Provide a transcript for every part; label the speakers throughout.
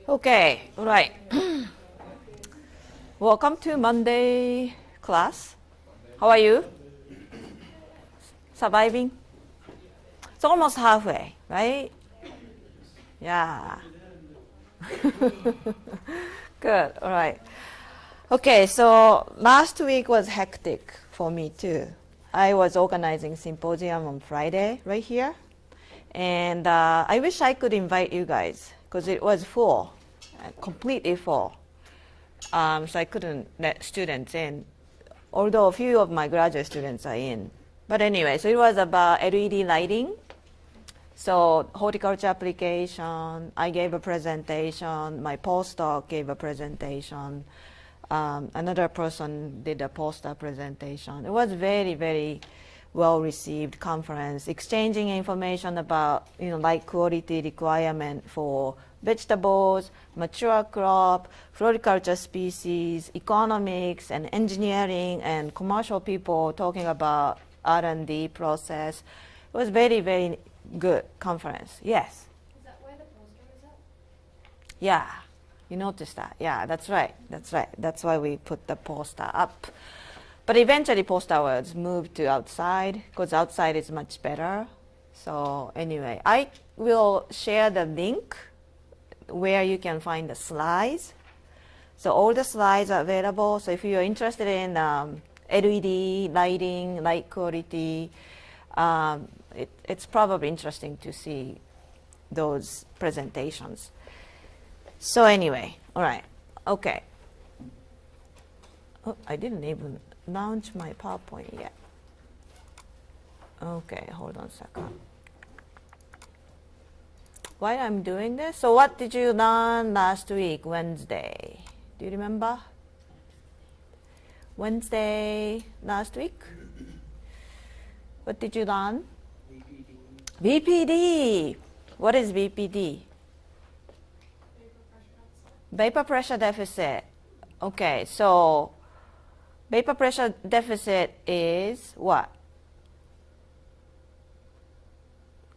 Speaker 1: Okay, all right. Welcome to Monday class. How are you? Surviving? It's almost halfway, right? Yeah. Good, all right. Okay, so last week was hectic for me too. I was organizing symposium on Friday right here. And I wish I could invite you guys because it was full, completely full. So I couldn't let students in, although a few of my graduate students are in. But anyway, so it was about LED lighting. So horticulture application, I gave a presentation, my postdoc gave a presentation, another person did a poster presentation. It was very, very well-received conference, exchanging information about light quality requirement for vegetables, mature crop, floriculture species, economics, and engineering, and commercial people talking about R&D process. It was very, very good conference. Yes?
Speaker 2: Is that why the poster is up?
Speaker 1: Yeah, you noticed that. Yeah, that's right. That's right. That's why we put the poster up. But eventually poster was moved to outside because outside is much better. So anyway, I will share the link where you can find the slides. So all the slides are available. So if you're interested in LED lighting, light quality, it's probably interesting to see those presentations. So anyway, all right, okay. Oh, I didn't even launch my PowerPoint yet. Okay, hold on a second. While I'm doing this, so what did you learn last week, Wednesday? Do you remember? Wednesday last week? What did you learn? VPD. What is VPD? Vapor pressure deficit. Okay, so vapor pressure deficit is what?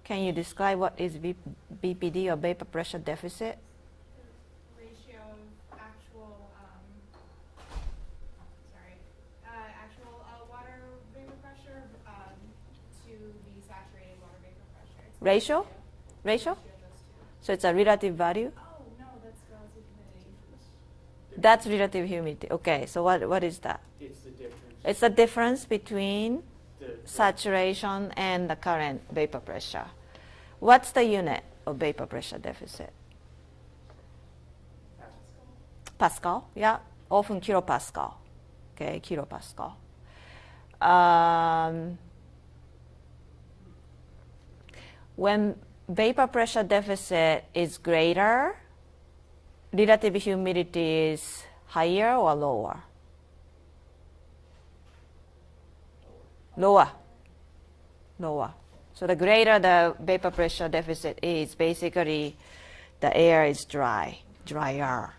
Speaker 1: Can you describe what is VPD or vapor pressure deficit?
Speaker 2: Ratio of actual, actual water vapor pressure to the saturated water vapor pressure. It's
Speaker 1: Ratio? Ratio?
Speaker 2: of those two.
Speaker 1: So it's a relative value?
Speaker 2: Oh, no, that's relative humidity.
Speaker 1: That's relative humidity. Okay, so what is that?
Speaker 3: It's the difference.
Speaker 1: It's the difference between
Speaker 3: The
Speaker 1: saturation and the current vapor pressure. What's the unit of vapor pressure deficit? Pascal, yeah, often kilopascal. Okay, kilopascal. When vapor pressure deficit is greater, relative humidity is higher or lower? Lower. Lower. So the greater the vapor pressure deficit is, basically the air is drier.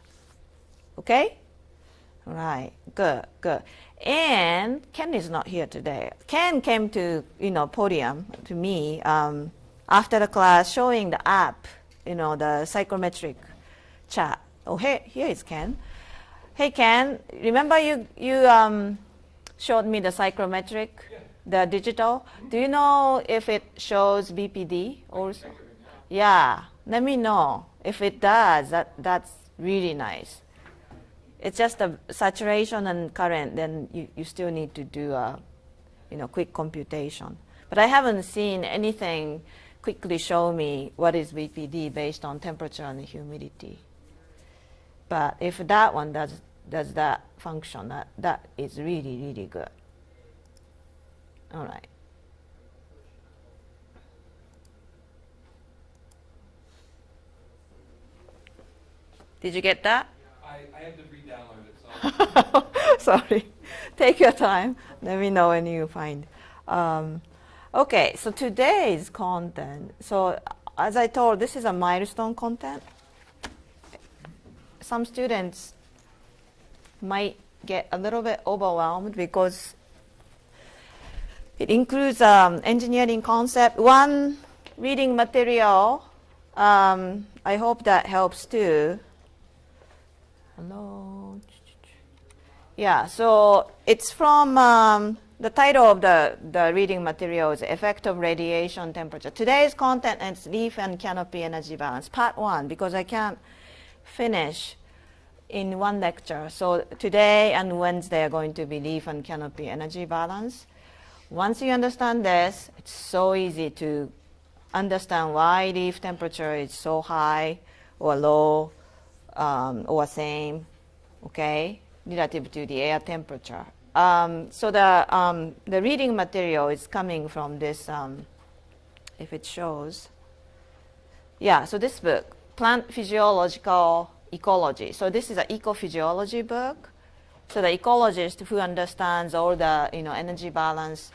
Speaker 1: Okay? All right, good, good. And Ken is not here today. Ken came to, podium to me after the class showing the app, the psychrometric chart. Oh, hey, here is Ken. Hey, Ken, remember you showed me the psychrometric?
Speaker 3: Yeah.
Speaker 1: The digital, do you know if it shows VPD also? Yeah, let me know. If it does, that's really nice. It's just the saturation and current, then you still need to do a quick computation. But I haven't seen anything quickly show me what is VPD based on temperature and humidity. But if that one does that function, that is really, really good. All right. Did you get that?
Speaker 3: I had to re-download it. So.
Speaker 1: Sorry. Take your time. Let me know when you find. Okay, so today's content. So as I told, this is a milestone content. Some students might get a little bit overwhelmed because it includes engineering concept. One reading material I hope that helps too. Hello. Yeah, so it's from the title of the reading material is Effect of Radiation Temperature. Today's content is leaf and canopy energy balance, part 1, because I can't finish in one lecture. So today and Wednesday are going to be leaf and canopy energy balance. Once you understand this, it's so easy to understand why leaf temperature is so high or low or same, okay, relative to the air temperature. So the reading material is coming from this, if it shows. Yeah, so this book, Plant Physiological Ecology. So this is an ecophysiology book. So the ecologist who understands all the energy balance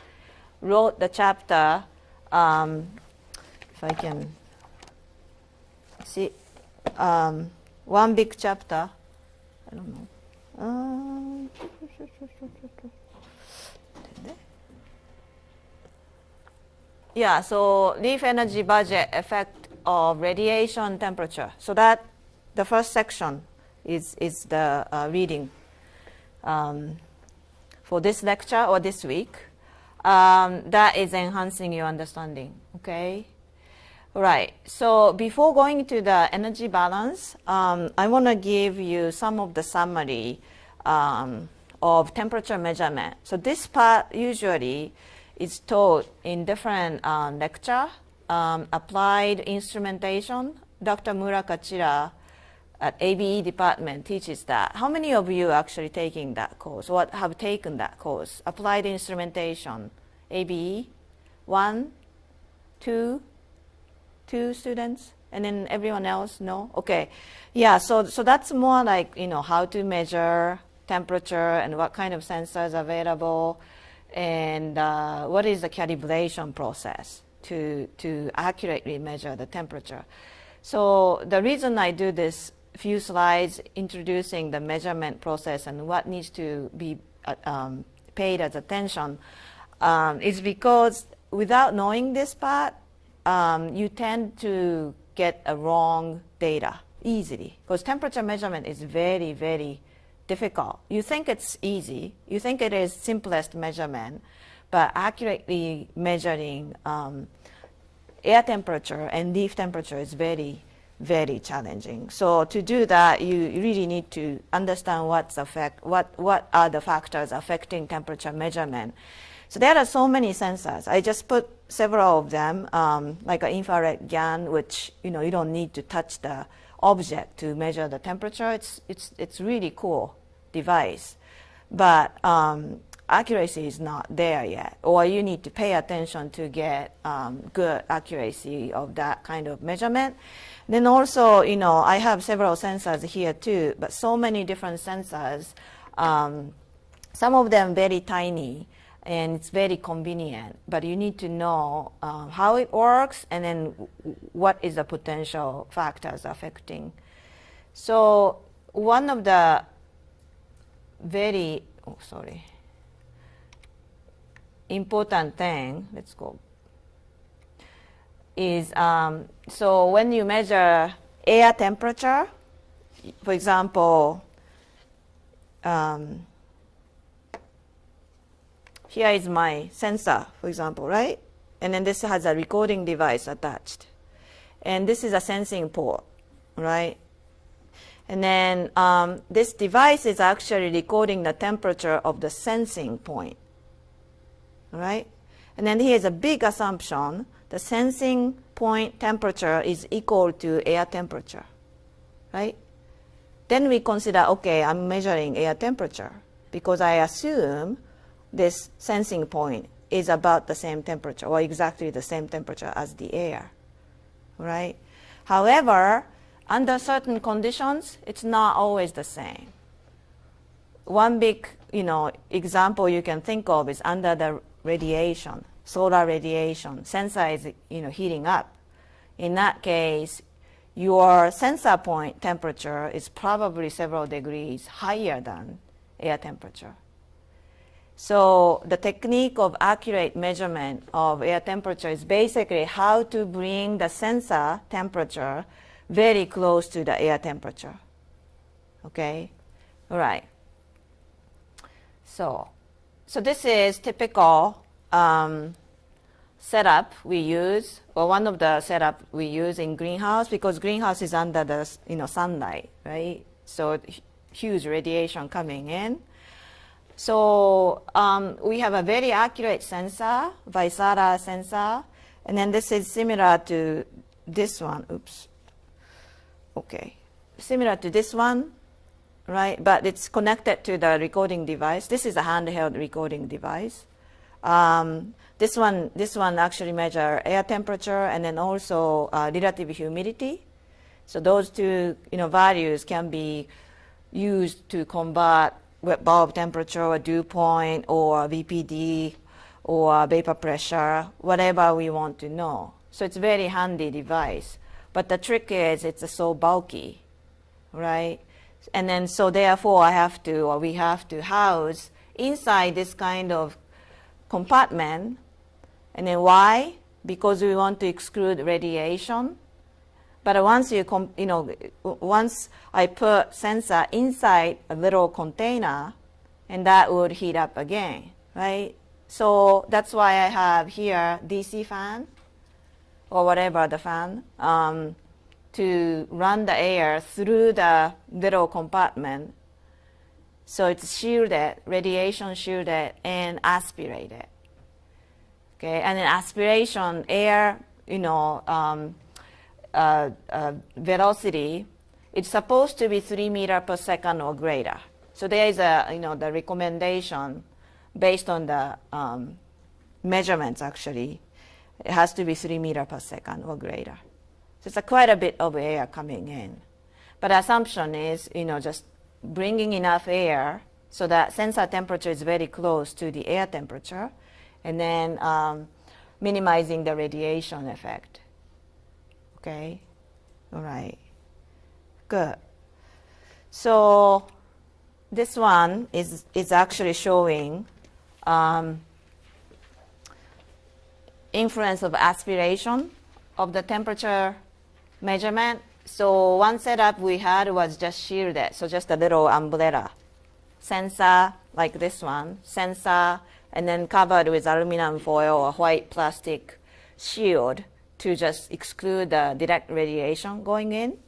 Speaker 1: wrote the chapter. If I can see, one big chapter. I don't know. Yeah, so leaf energy budget effect of radiation temperature. So that the first section is the reading for this lecture or this week. That is enhancing your understanding, okay? Right, so before going to the energy balance, I want to give you some of the summary of temperature measurement. So this part usually is taught in different lecture, applied instrumentation. Dr. Murakachira at ABE department teaches that. How many of you are actually taking that course? What have taken that course? Applied instrumentation, ABE, 1, 2, 2 students, and then everyone else, no? Okay, yeah, so that's more like, how to measure temperature and what kind of sensors are available and what is the calibration process to accurately measure the temperature. So the reason I do this few slides introducing the measurement process and what needs to be paid as attention is because without knowing this part, you tend to get a wrong data easily because temperature measurement is very, very difficult. You think it's easy. You think it is simplest measurement, but accurately measuring air temperature and leaf temperature is very, very challenging. So to do that, you really need to understand what are the factors affecting temperature measurement. So there are so many sensors. I just put several of them, like an infrared GAN, which you don't need to touch the object to measure the temperature. It's really cool device, but accuracy is not there yet, or you need to pay attention to get good accuracy of that kind of measurement. Then also, I have several sensors here too, but so many different sensors. Some of them very tiny, and it's very convenient, but you need to know how it works and then what is the potential factors affecting. So one of the very, important thing, let's go, is so when you measure air temperature, for example, here is my sensor, for example, right? And then this has a recording device attached. And this is a sensing port, right? And then this device is actually recording the temperature of the sensing point, right? And then here's a big assumption. The sensing point temperature is equal to air temperature, right? Then we consider, okay, I'm measuring air temperature because I assume this sensing point is about the same temperature or exactly the same temperature as the air, right? However, under certain conditions, it's not always the same. One big, example you can think of is under the radiation, solar radiation. Sensor is, heating up. In that case, your sensor point temperature is probably several degrees higher than air temperature. So the technique of accurate measurement of air temperature is basically how to bring the sensor temperature very close to the air temperature. Okay, all right. So this is typical setup we use, or one of the setup we use in greenhouse, because greenhouse is under the sunlight, right? So huge radiation coming in. So we have a very accurate sensor, Vaisala sensor, and then this is similar to this one. Oops. Okay, similar to this one, right? But it's connected to the recording device. This is a handheld recording device. This one actually measure air temperature and then also relative humidity. So those two values can be used to convert wet bulb temperature or dew point or VPD or vapor pressure, whatever we want to know. So it's a very handy device. But the trick is it's so bulky, right? And then so therefore we have to house inside this kind of compartment. And then why? Because we want to exclude radiation. But once once I put sensor inside a little container, and that would heat up again, right? So that's why I have here DC fan or whatever the fan to run the air through the little compartment. So it's shielded, radiation shielded, and aspirated. Okay, and in aspiration, air, velocity, it's supposed to be 3 meters per second or greater. So there is the recommendation based on the measurements actually. It has to be 3 meters per second or greater. So it's quite a bit of air coming in. But the assumption is, just bringing enough air so that sensor temperature is very close to the air temperature, and then minimizing the radiation effect. Okay, all right, good. So this one is actually showing influence of aspiration of the temperature measurement. So one setup we had was just shielded, so just a little umbrella sensor like this one, sensor, and then covered with aluminum foil or white plastic shield to just exclude the direct radiation going in.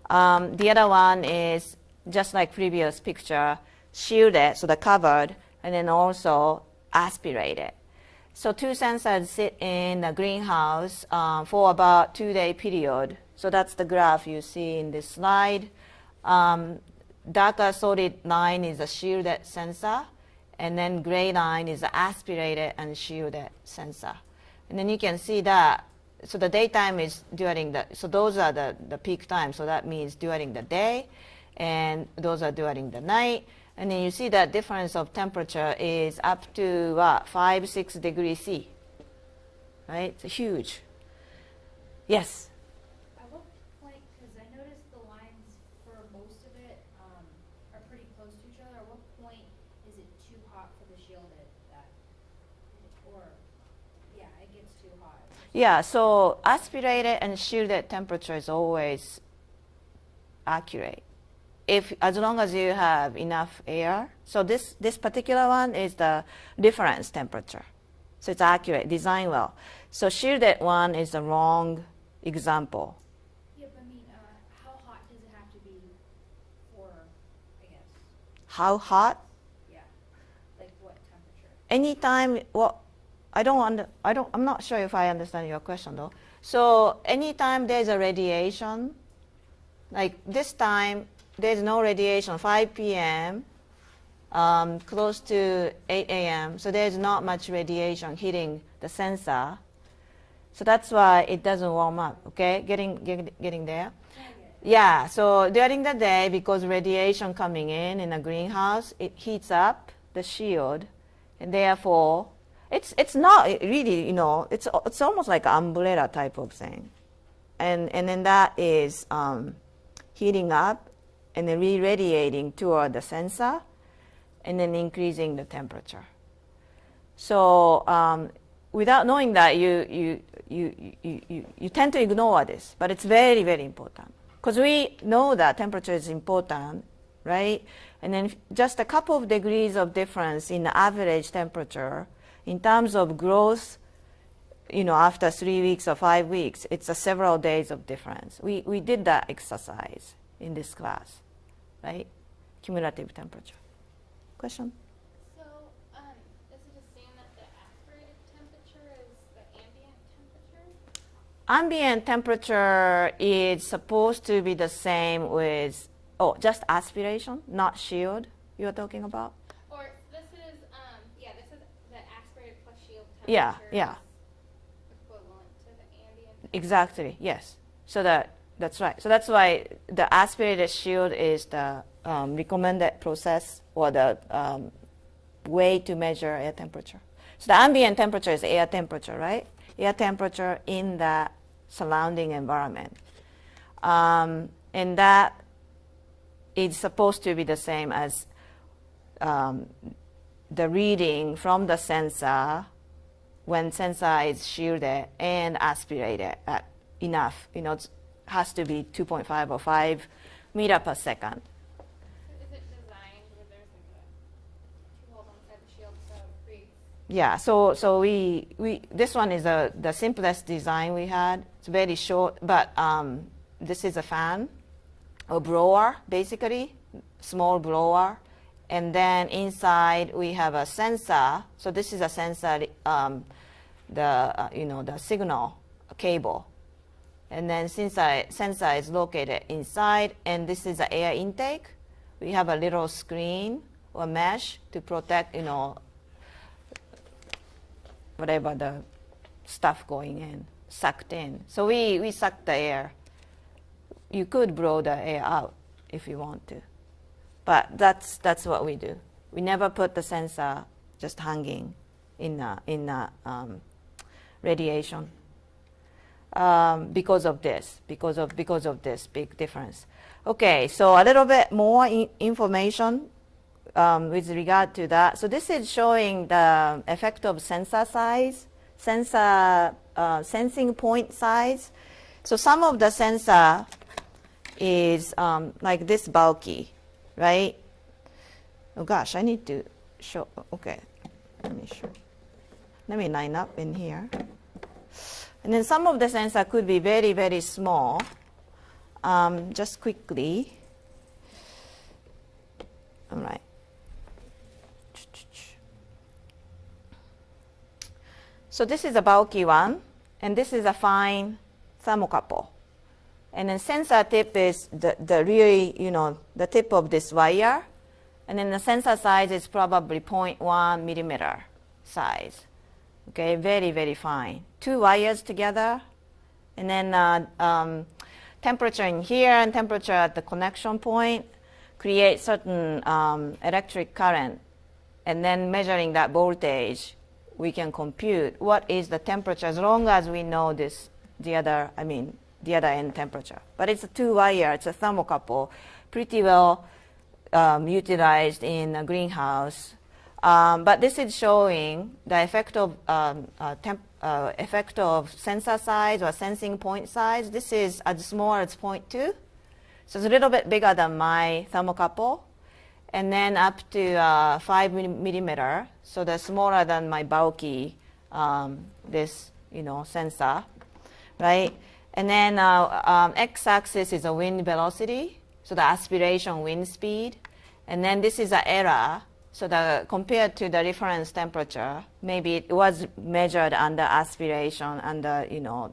Speaker 1: The other one is just like previous picture, shielded, so the covered, and then also aspirated. So two sensors sit in the greenhouse for about 2-day period. So that's the graph you see in this slide. Darker solid line is a shielded sensor, and then gray line is the aspirated and shielded sensor. And then you can see that, so the daytime is so those are the peak time, so that means during the day, and those are during the night. And then you see that difference of temperature is up to 5-6 degrees C, right? It's huge. Yes?
Speaker 4: At what point, because I noticed the lines for most of it are pretty close to each other. At what point is it too hot for the shielded? It gets too hot.
Speaker 1: Yeah, so aspirated and shielded temperature is always accurate, as long as you have enough air. So this particular one is the difference temperature. So it's accurate, designed well. So shielded one is the wrong example.
Speaker 4: Yeah, but I mean, how hot does it have to be for, I guess?
Speaker 1: How hot?
Speaker 4: Yeah, like what temperature?
Speaker 1: Anytime, I'm not sure if I understand your question though. So anytime there's a radiation, like this time, there's no radiation, 5 p.m., close to 8 a.m., so there's not much radiation hitting the sensor. So that's why it doesn't warm up, okay? Getting there? Yeah, so during the day, because radiation coming in a greenhouse, it heats up the shield, and therefore, it's not really, it's almost like an umbrella type of thing. And then that is heating up and then re-radiating toward the sensor and then increasing the temperature. So without knowing that, you tend to ignore this, but it's very, very important. Because we know that temperature is important, right? And then just a couple of degrees of difference in the average temperature in terms of growth, after 3 weeks or 5 weeks, it's a several days of difference. We did that exercise in this class, right? Cumulative temperature. Question?
Speaker 4: So, is it assumed that the aspirated temperature is the ambient temperature?
Speaker 1: Ambient temperature is supposed to be the same with, just aspiration, not shield you are talking about?
Speaker 4: Or this is, this is the aspirated plus shield
Speaker 1: Yeah,
Speaker 4: temperature.
Speaker 1: yeah.
Speaker 4: Equivalent to the ambient.
Speaker 1: Exactly, yes. So that's right. So that's why the aspirated shield is the recommended process or the way to measure air temperature. So the ambient temperature is air temperature, right? Air temperature in the surrounding environment. And that is supposed to be the same as the reading from the sensor when sensor is shielded and aspirated at enough. It has to be 2.5 or 5 meter per second.
Speaker 4: Is it designed where there's like a two holes on the side of the shield so it breathes?
Speaker 1: Yeah, so we this one is the simplest design we had. It's very short, but this is a fan, a blower, basically, small blower. And then inside we have a sensor. So this is a sensor, the signal cable. And then sensor is located inside, and this is the air intake. We have a little screen or mesh to protect, whatever the stuff going in, sucked in. So we suck the air. You could blow the air out if you want to. But that's what we do. We never put the sensor just hanging in radiation because of this big difference. Okay, so a little bit more information with regard to that. So this is showing the effect of sensor size, sensing point size. So some of the sensor is like this bulky. Right? Oh gosh, I need to show. Okay, let me show. Let me line up in here. And then some of the sensor could be very, very small. Just quickly. All right. So this is a bulky one, and this is a fine thermocouple. And then sensor tip is the really, the tip of this wire. And then the sensor size is probably 0.1 millimeter size. Okay, very, very fine. 2 wires together. And then temperature in here and temperature at the connection point create certain electric current. And then measuring that voltage, we can compute what is the temperature as long as we know the other end temperature. But it's a 2-wire, it's a thermocouple, pretty well utilized in a greenhouse. But this is showing the effect of sensor size or sensing point size. This is as small as 0.2. So it's a little bit bigger than my thermocouple. And then up to 5 millimeter. So they're smaller than my bulky, sensor, right? And then x-axis is a wind velocity, so the aspiration wind speed. And then this is an error, so compared to the reference temperature, maybe it was measured under aspiration, under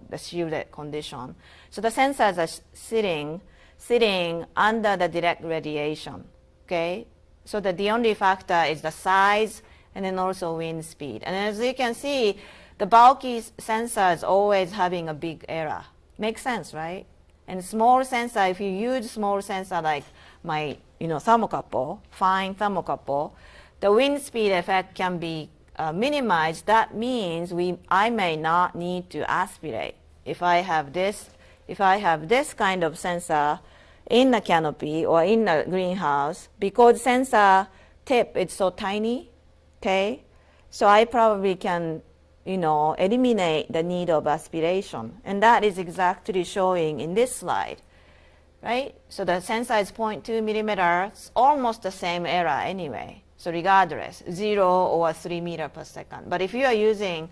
Speaker 1: the shielded condition. So the sensors are sitting under the direct radiation, okay? So that the only factor is the size and then also wind speed. And as you can see, the bulky sensor is always having a big error. Makes sense, right? And small sensor, if you use small sensor like my thermocouple, fine thermocouple, the wind speed effect can be minimized. That means I may not need to aspirate. If I have this kind of sensor in the canopy or in the greenhouse, because sensor tip is so tiny, okay, So I probably can, eliminate the need of aspiration. And that is exactly showing in this slide, right? So the sensor is 0.2 millimeters, almost the same error anyway. So regardless, 0 or 3 meters per second. But if you are using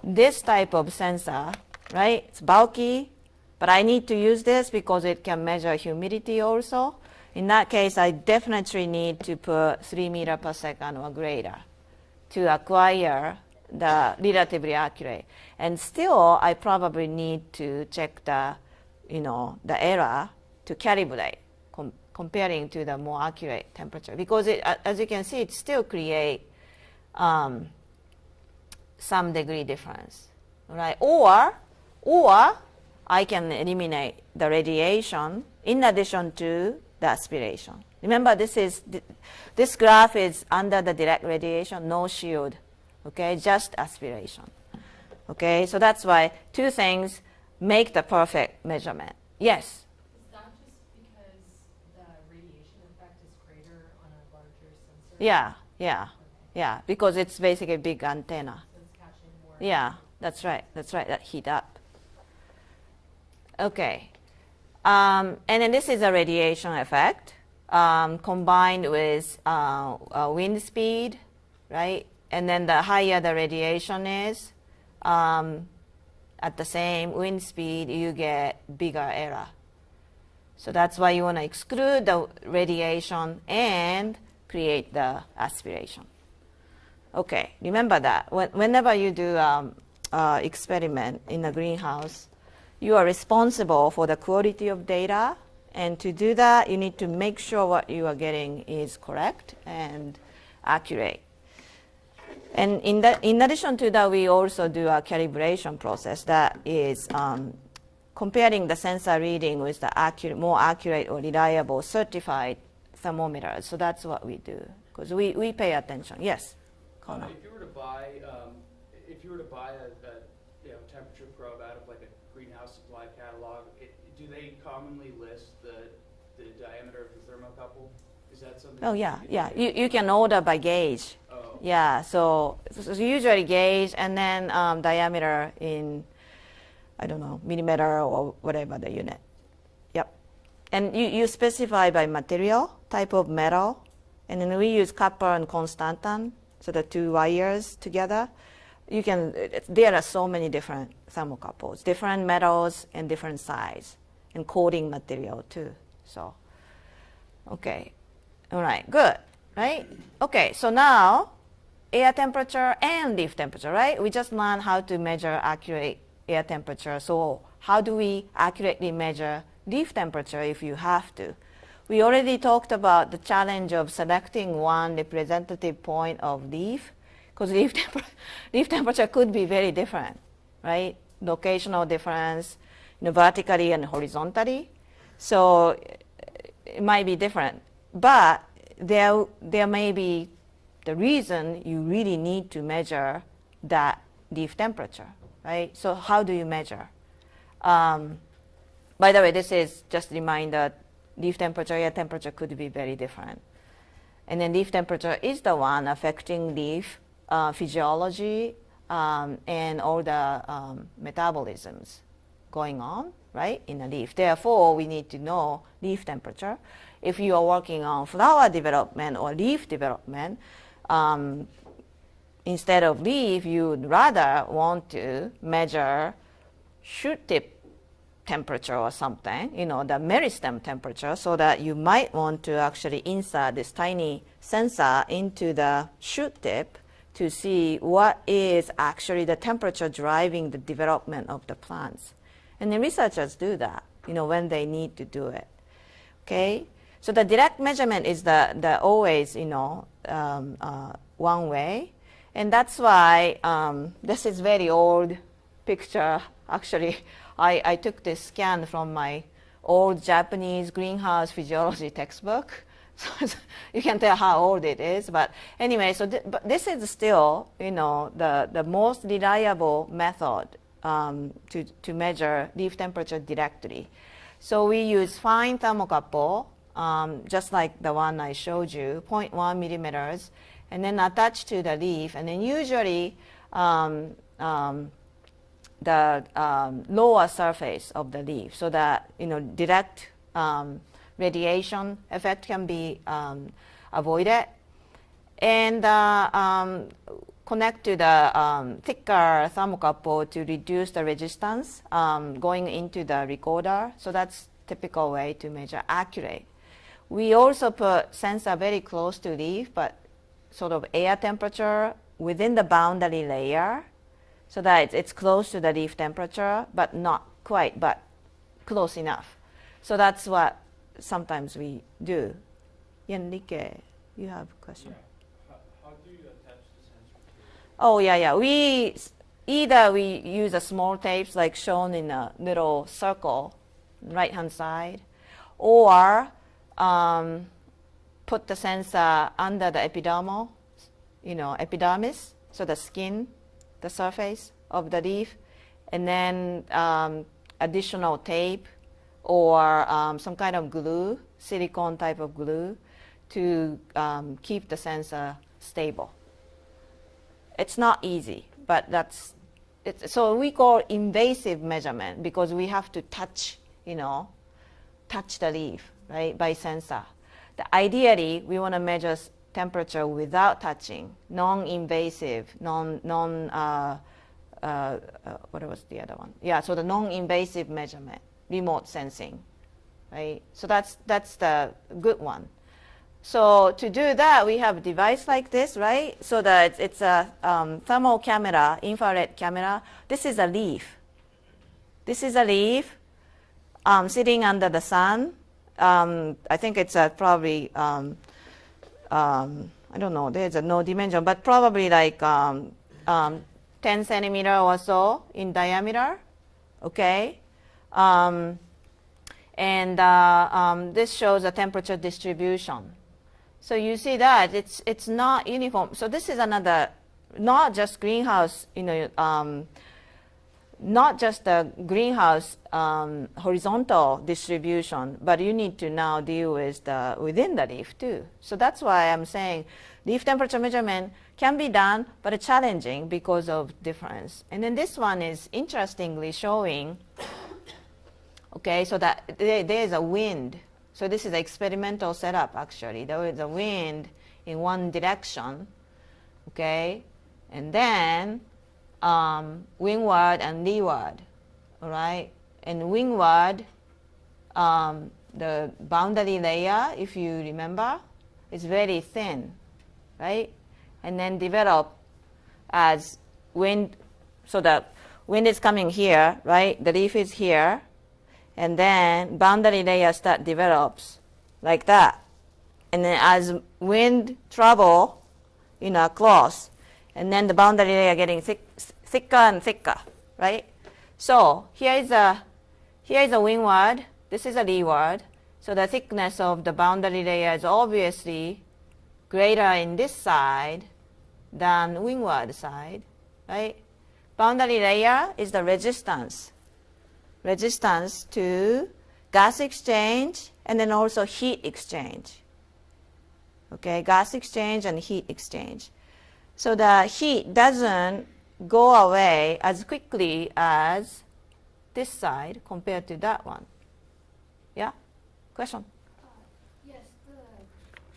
Speaker 1: this type of sensor, right, it's bulky, but I need to use this because it can measure humidity also. In that case, I definitely need to put 3 meters per second or greater to acquire the relatively accurate. And still, I probably need to check the error to calibrate, comparing to the more accurate temperature. Because as you can see, it still creates some degree difference, right? Or I can eliminate the radiation in addition to the aspiration. Remember, this graph is under the direct radiation, no shield, okay, just aspiration. Okay, so that's why two things make the perfect measurement. Yes?
Speaker 5: Is that just because the radiation effect is greater on a larger sensor?
Speaker 1: Yeah, because it's basically a big antenna.
Speaker 5: So it's catching more?
Speaker 1: Yeah, that's right, that heat up. Okay, and then this is a radiation effect combined with wind speed, right? And then the higher the radiation is, at the same wind speed, you get bigger error. So that's why you want to exclude the radiation and create the aspiration. Okay, remember that. Whenever you do experiment in a greenhouse, you are responsible for the quality of data. And to do that, you need to make sure what you are getting is correct and accurate. And in addition to that, we also do a calibration process that is comparing the sensor reading with the more accurate or reliable certified thermometers. So that's what we do, because we pay attention. Yes, Connor?
Speaker 3: If you were to buy a temperature probe out of like a greenhouse supply catalog, do they commonly list the diameter of the thermocouple? Is that something?
Speaker 1: Oh yeah. You can order by gauge.
Speaker 3: Oh.
Speaker 1: Yeah, so usually gauge and then diameter in, I don't know, millimeter or whatever the unit. Yep. And you specify by material, type of metal, and then we use copper and constantan, so the two wires together. There are so many different thermocouples, different metals and different size, and coating material too. So, okay. All right, good, right? Okay, so now air temperature and leaf temperature, right? We just learned how to measure accurate air temperature. So how do we accurately measure leaf temperature if you have to? We already talked about the challenge of selecting one representative point of leaf, because leaf temperature could be very different, right? Locational difference, vertically and horizontally. So it might be different. But there may be the reason you really need to measure that leaf temperature, right? So how do you measure? By the way, this is just a reminder, leaf temperature, air temperature could be very different. And then leaf temperature is the one affecting leaf physiology and all the metabolisms going on, right, in a leaf. Therefore, we need to know leaf temperature. If you are working on flower development or leaf development, instead of leaf, you would rather want to measure shoot tip temperature or something, the meristem temperature, so that you might want to actually insert this tiny sensor into the shoot tip to see what is actually the temperature driving the development of the plants. And the researchers do that, when they need to do it. Okay? So the direct measurement is the always, one way. And that's why this is very old picture. Actually, I took this scan from my old Japanese greenhouse physiology textbook. So you can tell how old it is. But anyway, but this is still, the most reliable method to measure leaf temperature directly. So we use fine thermocouple, just like the one I showed you, 0.1 millimeters, and then attach to the leaf, and then usually the lower surface of the leaf, so that direct radiation effect can be avoided, and connect to the thicker thermocouple to reduce the resistance going into the recorder. So that's typical way to measure accurate. We also put sensor very close to leaf, but sort of air temperature within the boundary layer, so that it's close to the leaf temperature, but not quite, but close enough. So that's what sometimes we do. Enrique, you have a question?
Speaker 3: Yeah. How do you attach the sensor to it?
Speaker 1: Oh, yeah. We use a small tapes like shown in a little circle, right-hand side, or put the sensor under the epidermis, so the skin, the surface of the leaf, and then additional tape or some kind of glue, silicone type of glue, to keep the sensor stable. It's not easy, but so we call invasive measurement because we have to touch the leaf, right, by sensor. Ideally, we want to measure temperature without touching, non-invasive, what was the other one? Yeah, so the non-invasive measurement, remote sensing, right? So that's the good one. So to do that, we have a device like this, right? So that it's a thermal camera, infrared camera. This is a leaf. This is a leaf sitting under the sun. I think it's probably, I don't know, there's no dimension, but probably like 10 centimeter or so in diameter, okay? This shows the temperature distribution. So you see that it's not uniform. So this is another, not just greenhouse, not just the greenhouse horizontal distribution, but you need to now deal with within the leaf too. So that's why I'm saying leaf temperature measurement can be done, but it's challenging because of difference. And then this one is interestingly showing, okay, so that there's a wind. So this is an experimental setup actually. There is a wind in one direction, okay, and then windward and leeward, all right? And windward, the boundary layer, if you remember, is very thin, right? And then develop as wind, so the wind is coming here, right? The leaf is here, and then boundary layer develops like that. And then as wind travel, across, and then the boundary layer getting thicker and thicker, right? So here is a windward, this is a leeward. So the thickness of the boundary layer is obviously greater in this side than windward side, right? Boundary layer is the resistance to gas exchange and then also heat exchange. Okay, gas exchange and heat exchange. So the heat doesn't go away as quickly as this side compared to that one. Yeah? Question?
Speaker 4: Yes, the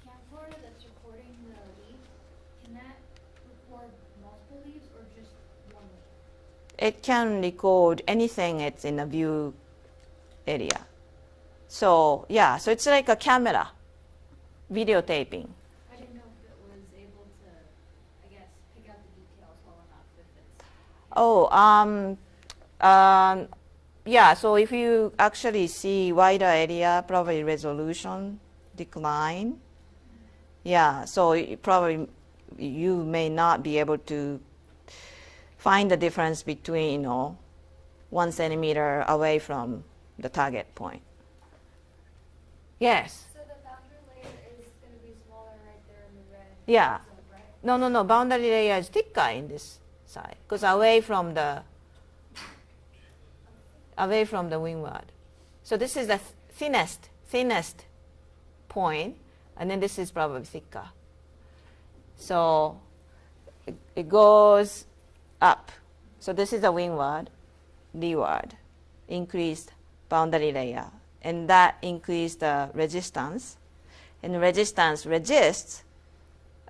Speaker 4: camcorder that's recording the leaf, can that record multiple leaves or just one leaf?
Speaker 1: It can record anything it's in a view area. So yeah, so it's like a camera, videotaping.
Speaker 4: I didn't know if it was able to, I guess, pick out the details well enough if it's...
Speaker 1: Yeah, so if you actually see wider area, probably resolution decline. Yeah, so you may not be able to find the difference between 1 centimeter away from the target point. Yes?
Speaker 4: So the boundary layer is going to be smaller right there in the red.
Speaker 1: Yeah.
Speaker 4: zone, right?
Speaker 1: No, boundary layer is thicker in this side, because away from the windward. So this is the thinnest point, and then this is probably thicker. So it goes up. So this is a windward, leeward, increased boundary layer. And that increased the resistance. And resistance resists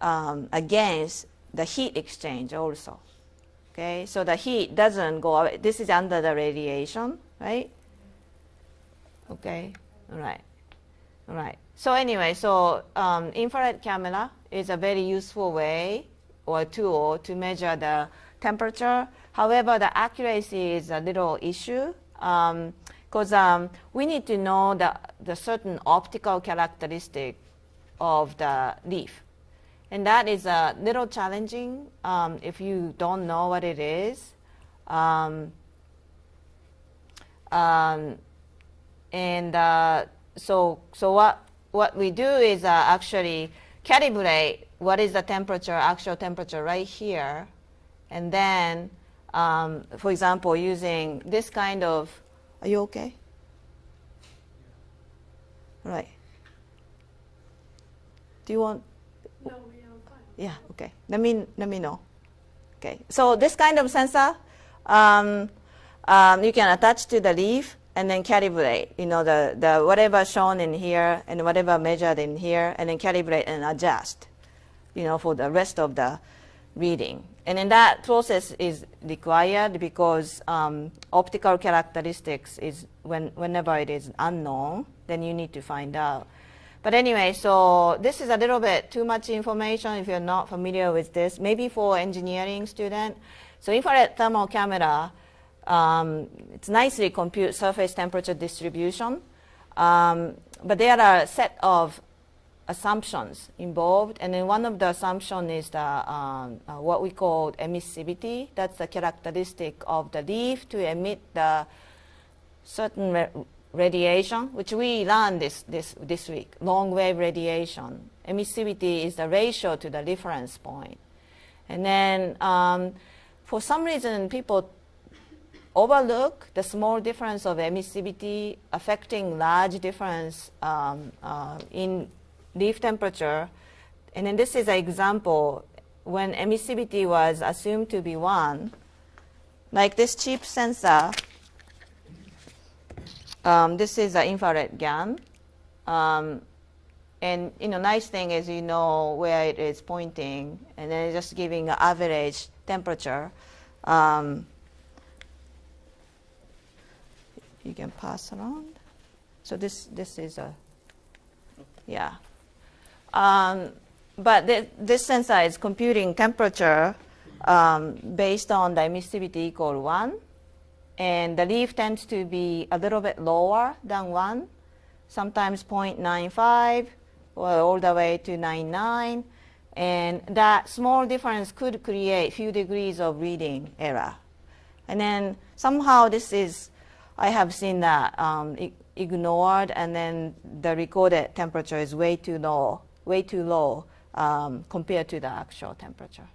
Speaker 1: against the heat exchange also. Okay, so the heat doesn't go away. This is under the radiation, right? Okay, all right. All right. So anyway, so infrared camera is a very useful way or tool to measure the temperature. However, the accuracy is a little issue because we need to know the certain optical characteristic of the leaf. And that is a little challenging if you don't know what it is. So what we do is actually calibrate what is the temperature, actual temperature right here. And then, for example, using this kind of, are you okay? All right. Do you want?
Speaker 2: No, we are fine.
Speaker 1: Yeah, okay. Let me know. Okay, so this kind of sensor, you can attach to the leaf and then calibrate, the whatever shown in here and whatever measured in here, and then calibrate and adjust, for the rest of the reading. And then that process is required because optical characteristics is whenever it is unknown, then you need to find out. But anyway, so this is a little bit too much information if you're not familiar with this, maybe for engineering student. So infrared thermal camera, it's nicely compute surface temperature distribution, but there are a set of assumptions involved, and then one of the assumptions is the what we call emissivity. That's the characteristic of the leaf to emit the certain radiation, which we learned this week, long wave radiation. Emissivity is the ratio to the reference point. And then for some reason, people overlook the small difference of emissivity affecting large difference in leaf temperature. And then this is an example when emissivity was assumed to be 1, like this cheap sensor. This is an infrared gun. And nice thing is you know where it is pointing, and then it's just giving an average temperature. You can pass around. So this is a, yeah. But this sensor is computing temperature based on the emissivity equal 1. And the leaf tends to be a little bit lower than 1, sometimes 0.95 or all the way to 0.99. And that small difference could create few degrees of reading error. And then somehow this is, I have seen that ignored, and then the recorded temperature is way too low compared to the actual temperature.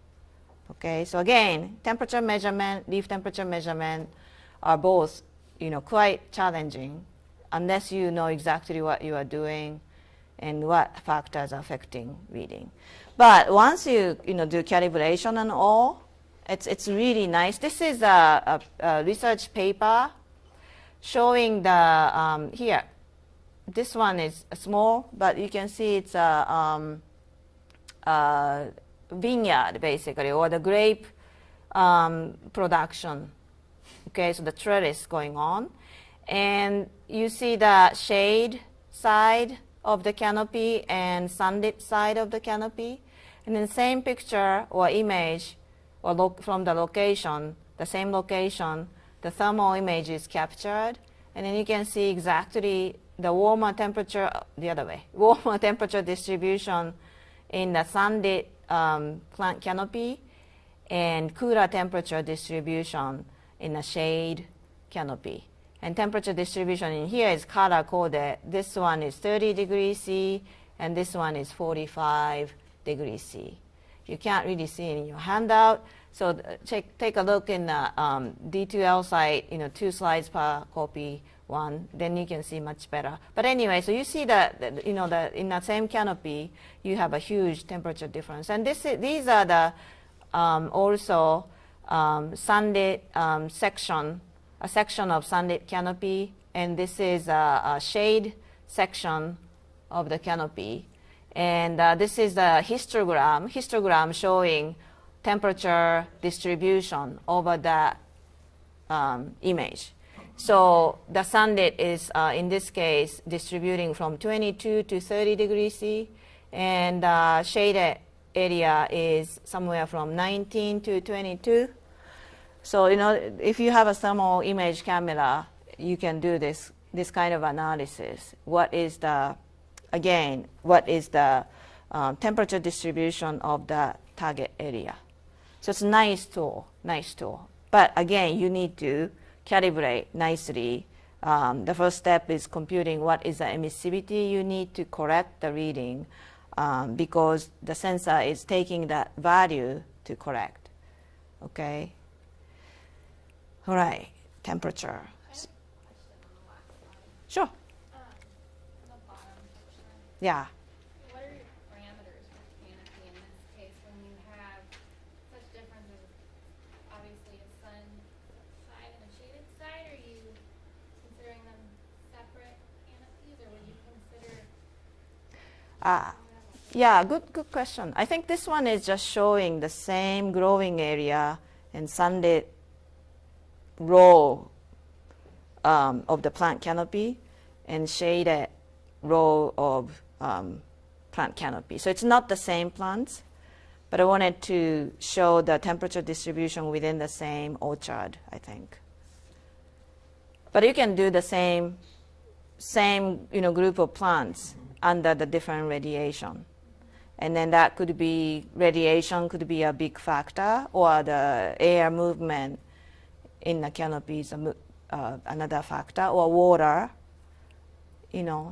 Speaker 1: Okay, so again, temperature measurement, leaf temperature measurement are both, quite challenging unless you know exactly what you are doing and what factors are affecting reading. But once you do calibration and all, it's really nice. This is a research paper showing the here. This one is small, but you can see it's a vineyard basically, or the grape production. Okay, so the trellis going on, and you see the shade side of the canopy and sunlit side of the canopy, and in the same picture or image or from the location, the same location, the thermal image is captured, and then you can see exactly the warmer temperature, the other way, warmer temperature distribution in the sunlit plant canopy and cooler temperature distribution in the shade canopy. And temperature distribution in here is color coded. This one is 30 degrees C, and this one is 45 degrees C. You can't really see it in your handout. So take a look in the D2L site, 2 slides per copy, one, then you can see much better. But anyway, so you see that you know that in the same canopy you have a huge temperature difference, and these are the also sunlit section, a section of sunlit canopy, and this is a shade section of the canopy, and this is the histogram showing temperature distribution over that image. So the sunlit is, in this case, distributing from 22 to 30 degrees C, and shaded area is somewhere from 19 to 22. So, you know, if you have a thermal image camera, you can do this kind of analysis. What is the temperature distribution of the target area? So it's a nice tool. But again, you need to calibrate nicely. The first step is computing what is the emissivity. You need to correct the reading because the sensor is taking that value to correct. Okay? All right, temperature.
Speaker 4: I have a question on the last slide.
Speaker 1: Sure.
Speaker 4: On the bottom section,
Speaker 1: Yeah.
Speaker 4: what are your parameters for canopy in this case when you have such differences? Obviously a sun side and a shaded side, are you considering them separate canopies, or would you consider?
Speaker 1: Yeah, good question. I think this one is just showing the same growing area and sunlit row of the plant canopy and shaded row of plant canopy. So it's not the same plants, but I wanted to show the temperature distribution within the same orchard, I think. But you can do the same group of plants under the different radiation. And then that could be, radiation could be a big factor, or the air movement in the canopy is another factor, or water,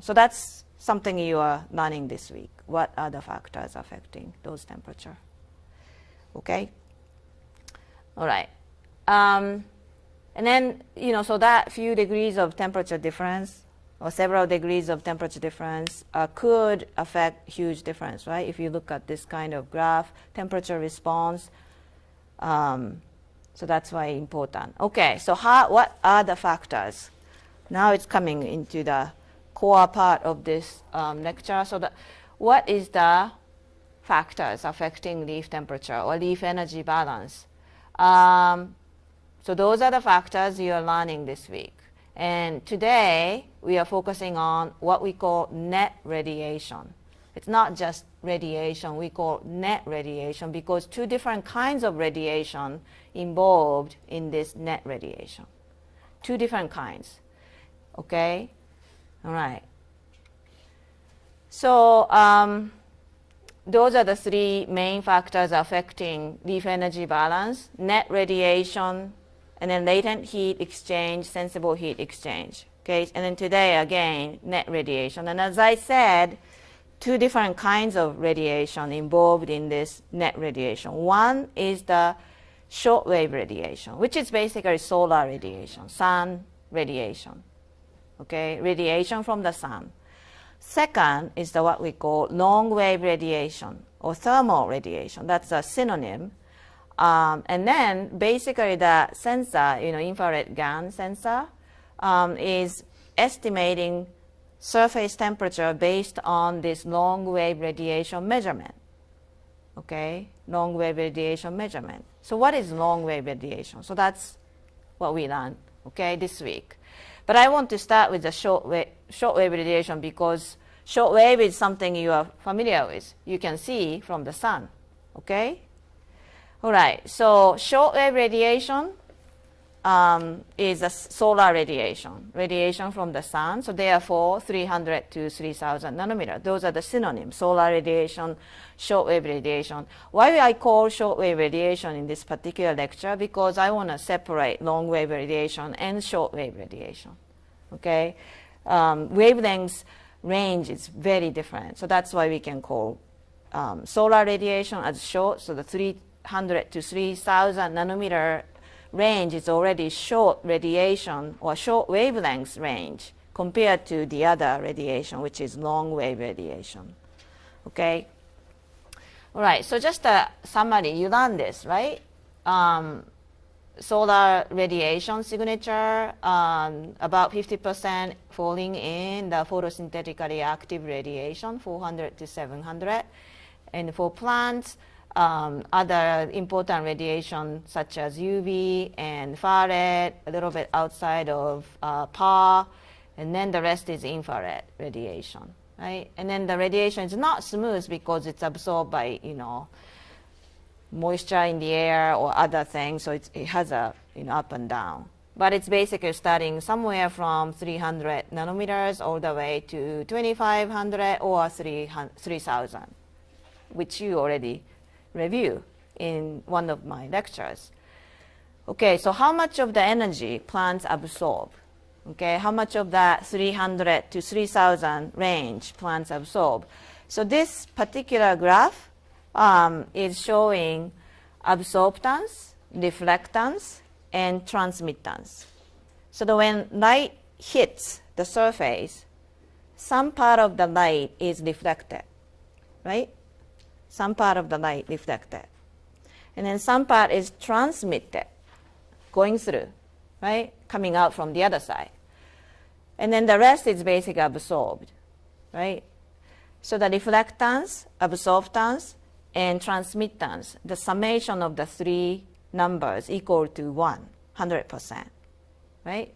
Speaker 1: So that's something you are learning this week. What are the factors affecting those temperature? Okay? All right. And then, so that few degrees of temperature difference, or several degrees of temperature difference could affect huge difference, right? If you look at this kind of graph, temperature response, so that's why important. Okay, so what are the factors? Now it's coming into the core part of this lecture. So what is the factors affecting leaf temperature or leaf energy balance? So those are the factors you are learning this week. And today we are focusing on what we call net radiation. It's not just radiation, we call net radiation because two different kinds of radiation involved in this net radiation. Two different kinds. Okay? All right. So those are the three main factors affecting leaf energy balance: net radiation, and then latent heat exchange, sensible heat exchange. Okay? And then today again, net radiation. And as I said, two different kinds of radiation involved in this net radiation. One is the shortwave radiation, which is basically solar radiation, sun radiation. Okay, radiation from the sun. Second is what we call long wave radiation or thermal radiation. That's a synonym. And then basically the sensor, infrared GaN sensor, is estimating surface temperature based on this long wave radiation measurement. Okay, long wave radiation measurement. So what is long wave radiation? So that's what we learned, okay, this week. But I want to start with the short wave radiation because short wave is something you are familiar with. You can see from the sun, okay? All right, so short wave radiation is a solar radiation from the sun. So therefore, 300 to 3,000 nanometer. Those are the synonyms: solar radiation, shortwave radiation. Why I call shortwave radiation in this particular lecture? Because I want to separate long wave radiation and shortwave radiation. Okay, wavelengths range is very different. So that's why we can call solar radiation as short. So the 300 to 3,000 nanometer range is already short radiation or short wavelength range compared to the other radiation, which is long wave radiation. Okay? All right, so just a summary. You learned this, right? Solar radiation signature, about 50% falling in the photosynthetically active radiation, 400 to 700. And for plants, other important radiation such as UV and far red, a little bit outside of PAR, and then the rest is infrared radiation, right? And then the radiation is not smooth because it's absorbed by, moisture in the air or other things, so it has a up and down. But it's basically starting somewhere from 300 nanometers all the way to 2500 or 3000, which you already reviewed in one of my lectures. Okay, so how much of the energy plants absorb? Okay, how much of that 300 to 3000 range plants absorb? So this particular graph is showing absorptance, reflectance, and transmittance. So that when light hits the surface, some part of the light is reflected, right? Some part of the light reflected. And then some part is transmitted, going through, right? Coming out from the other side. And then the rest is basically absorbed, right? So the reflectance, absorptance, and transmittance, the summation of the three numbers equal to 100%, right?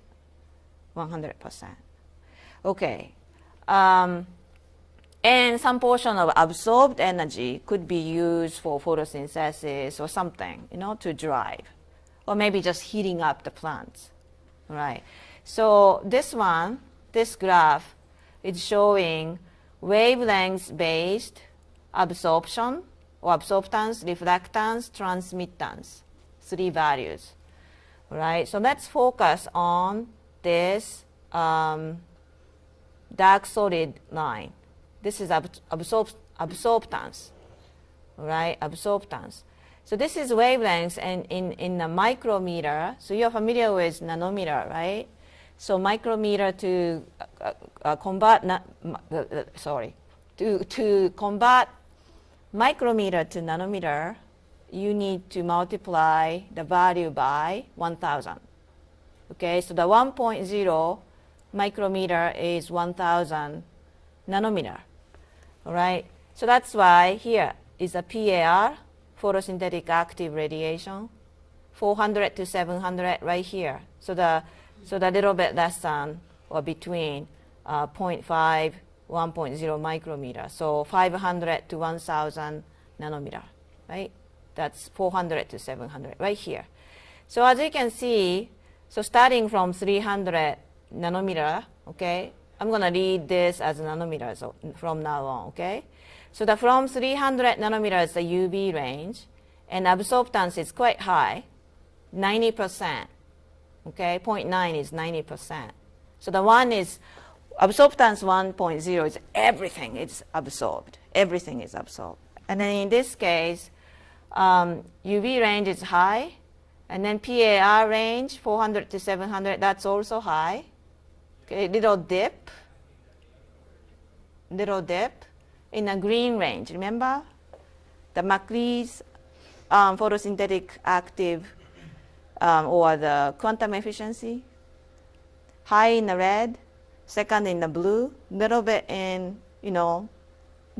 Speaker 1: 100%. Okay. And some portion of absorbed energy could be used for photosynthesis or something, to drive, or maybe just heating up the plants, right? So this graph is showing wavelength-based absorption or absorptance, reflectance, transmittance, three values, right? So let's focus on this dark solid line. This is absorptance, right? Absorptance. So this is wavelengths, and in a micrometer, so you're familiar with nanometer, right? So micrometer to convert micrometer to nanometer, you need to multiply the value by 1000. Okay, so the 1.0 micrometer is 1000 nanometer. All right, so that's why here is a PAR, photosynthetic active radiation, 400 to 700 right here. So the little bit less than or between 0.5, 1.0 micrometer. So 500 to 1000 nanometer, right? That's 400 to 700 right here. So as you can see, so starting from 300 nanometer, okay, I'm going to read this as nanometers from now on, okay? So from 300 nanometers, the UV range, and absorptance is quite high, 90%, okay? 0.9 is 90%. So the one is absorptance 1.0 is everything is absorbed. Everything is absorbed. And then in this case, UV range is high. And then PAR range, 400 to 700, that's also high. Okay, little dip in a green range. Remember? The McLeod's photosynthetic active or the quantum efficiency. High in the red. Second in the blue, little bit in,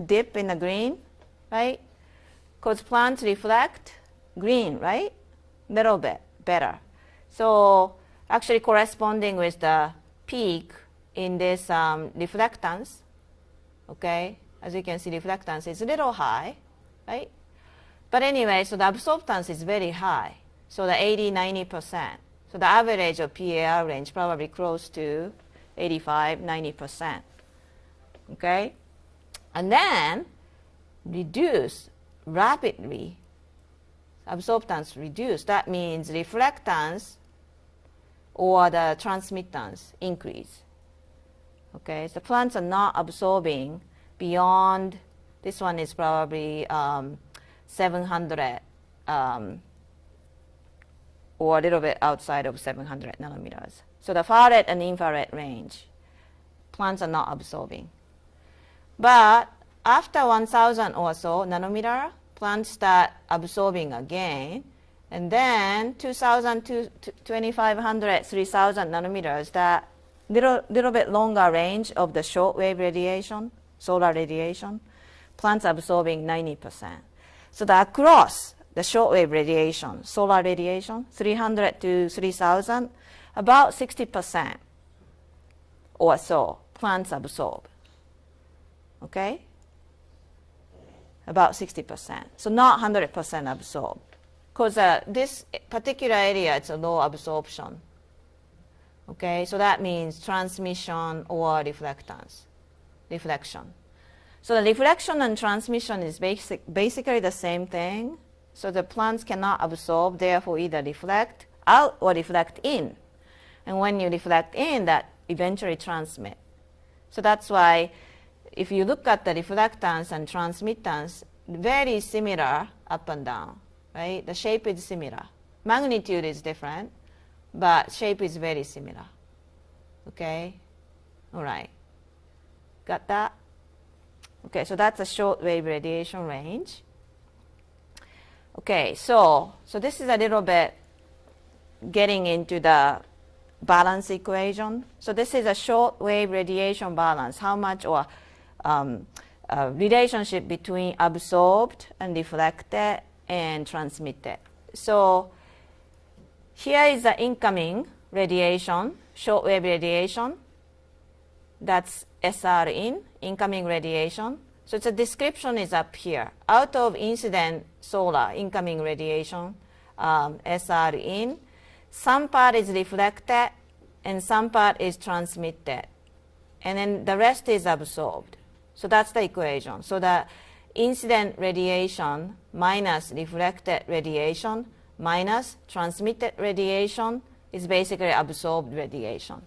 Speaker 1: dip in the green, right? Because plants reflect green, right? Little bit better. So actually corresponding with the peak in this reflectance, okay? As you can see, reflectance is a little high, right? But anyway, so the absorptance is very high. So the 80, 90%. So the average of PAR range probably close to 85, 90%, okay? And then reduce rapidly, absorptance reduce. That means reflectance or the transmittance increase, okay? So plants are not absorbing beyond, this one is probably 700 or a little bit outside of 700 nanometers. So the far red and infrared range, plants are not absorbing. But after 1000 or so nanometer, plants start absorbing again. And then 2000 to 2500, 3000 nanometers, that little bit longer range of the shortwave radiation, solar radiation, plants absorbing 90%. So the across the shortwave radiation, solar radiation, 300 to 3000, about 60% or so plants absorb. Okay? About 60%. So not 100% absorb. Because this particular area, it's a low absorption. Okay, so that means transmission or reflection. So the reflection and transmission is basically the same thing. So the plants cannot absorb, therefore either reflect out or reflect in. And when you reflect in, that eventually transmit. So that's why if you look at the reflectance and transmittance, very similar up and down, right? The shape is similar. Magnitude is different, but shape is very similar. Okay? All right. Got that? Okay, so that's a short wave radiation range. Okay, so this is a little bit getting into the balance equation. So this is a short wave radiation balance. How much or relationship between absorbed and reflected and transmitted. So here is the incoming radiation, short wave radiation. That's SR in, incoming radiation. So the description is up here. Out of incident solar incoming radiation, SR in, some part is reflected and some part is transmitted. And then the rest is absorbed. So that's the equation. So the incident radiation minus reflected radiation minus transmitted radiation is basically absorbed radiation,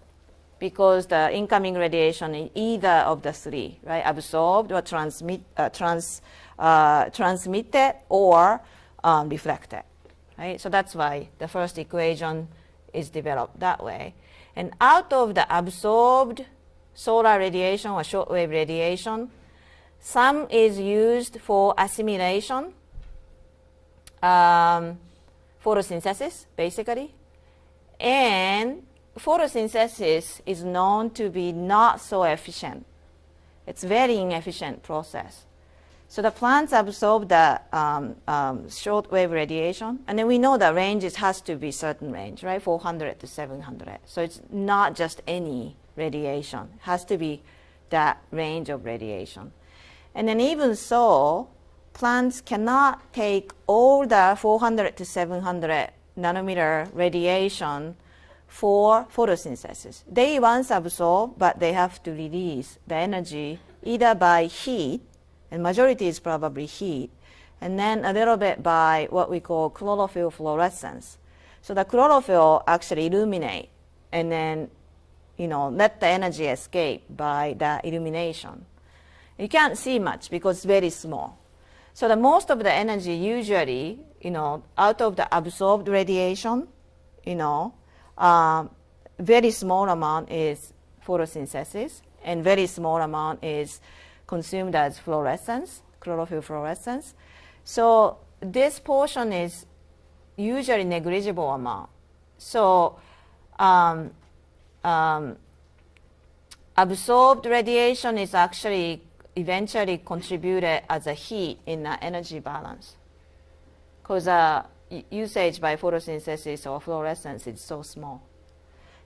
Speaker 1: because the incoming radiation is either of the three, right? Absorbed or transmitted or reflected, right? So that's why the first equation is developed that way. And out of the absorbed solar radiation or shortwave radiation, some is used for assimilation, photosynthesis, basically. And photosynthesis is known to be not so efficient. It's very inefficient process. So the plants absorb the shortwave radiation, and then we know the range has to be certain range, right? 400 to 700. So it's not just any radiation. It has to be that range of radiation. And then even so, plants cannot take all the 400 to 700 nanometer radiation for photosynthesis. They once absorb, but they have to release the energy either by heat, and majority is probably heat, and then a little bit by what we call chlorophyll fluorescence. So the chlorophyll actually illuminate and then, let the energy escape by the illumination. You can't see much because it's very small. So the most of the energy usually, out of the absorbed radiation, very small amount is photosynthesis, and very small amount is consumed as fluorescence, chlorophyll fluorescence. So this portion is usually negligible amount. So absorbed radiation is actually eventually contributed as a heat in the energy balance, because usage by photosynthesis or fluorescence is so small.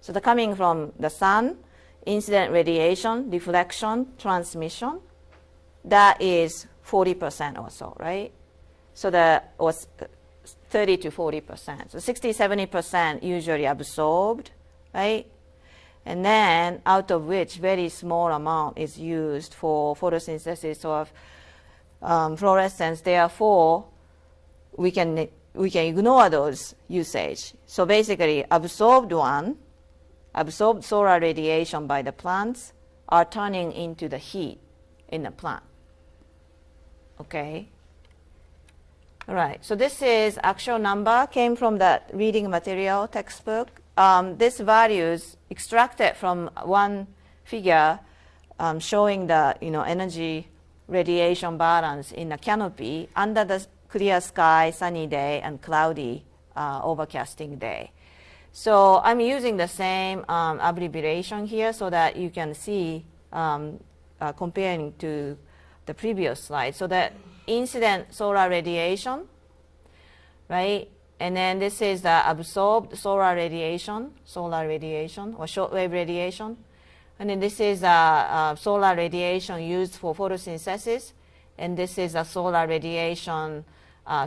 Speaker 1: So the coming from the sun, incident radiation, reflection, transmission, that is 40% or so, right? So that was 30 to 40%. So 60, 70% usually absorbed, right? And then out of which very small amount is used for photosynthesis or fluorescence. Therefore, we can ignore those usage. So basically, absorbed solar radiation by the plants are turning into the heat in the plant. Okay? All right, so this is actual number, came from the reading material textbook. This value is extracted from one figure showing the energy radiation balance in a canopy under the clear sky, sunny day, and cloudy overcasting day. So I'm using the same abbreviation here so that you can see comparing to the previous slide. So that incident solar radiation, right? And then this is the absorbed solar radiation or shortwave radiation. And then this is solar radiation used for photosynthesis. And this is a solar radiation,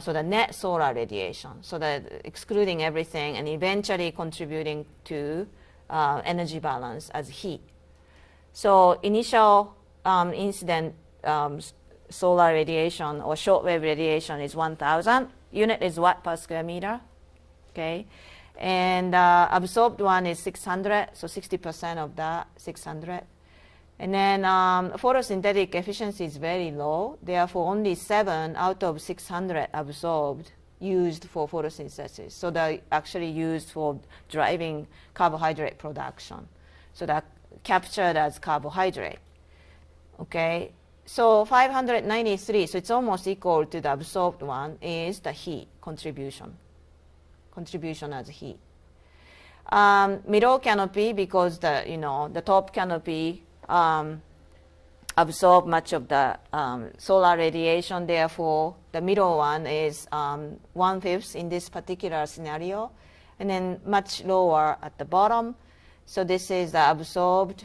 Speaker 1: so the net solar radiation, so that excluding everything and eventually contributing to energy balance as heat. So initial incident solar radiation or shortwave radiation is 1,000. Unit is watt per square meter. Okay, and absorbed one is 600, so 60% of that 600. And then photosynthetic efficiency is very low. Therefore, only 7 out of 600 absorbed used for photosynthesis. So they're actually used for driving carbohydrate production. So that captured as carbohydrate. Okay, so 593, so it's almost equal to the absorbed one, is the heat contribution as heat. Middle canopy, because the top canopy absorb much of the solar radiation, therefore the middle one is 1/5 in this particular scenario, and then much lower at the bottom. So this is the absorbed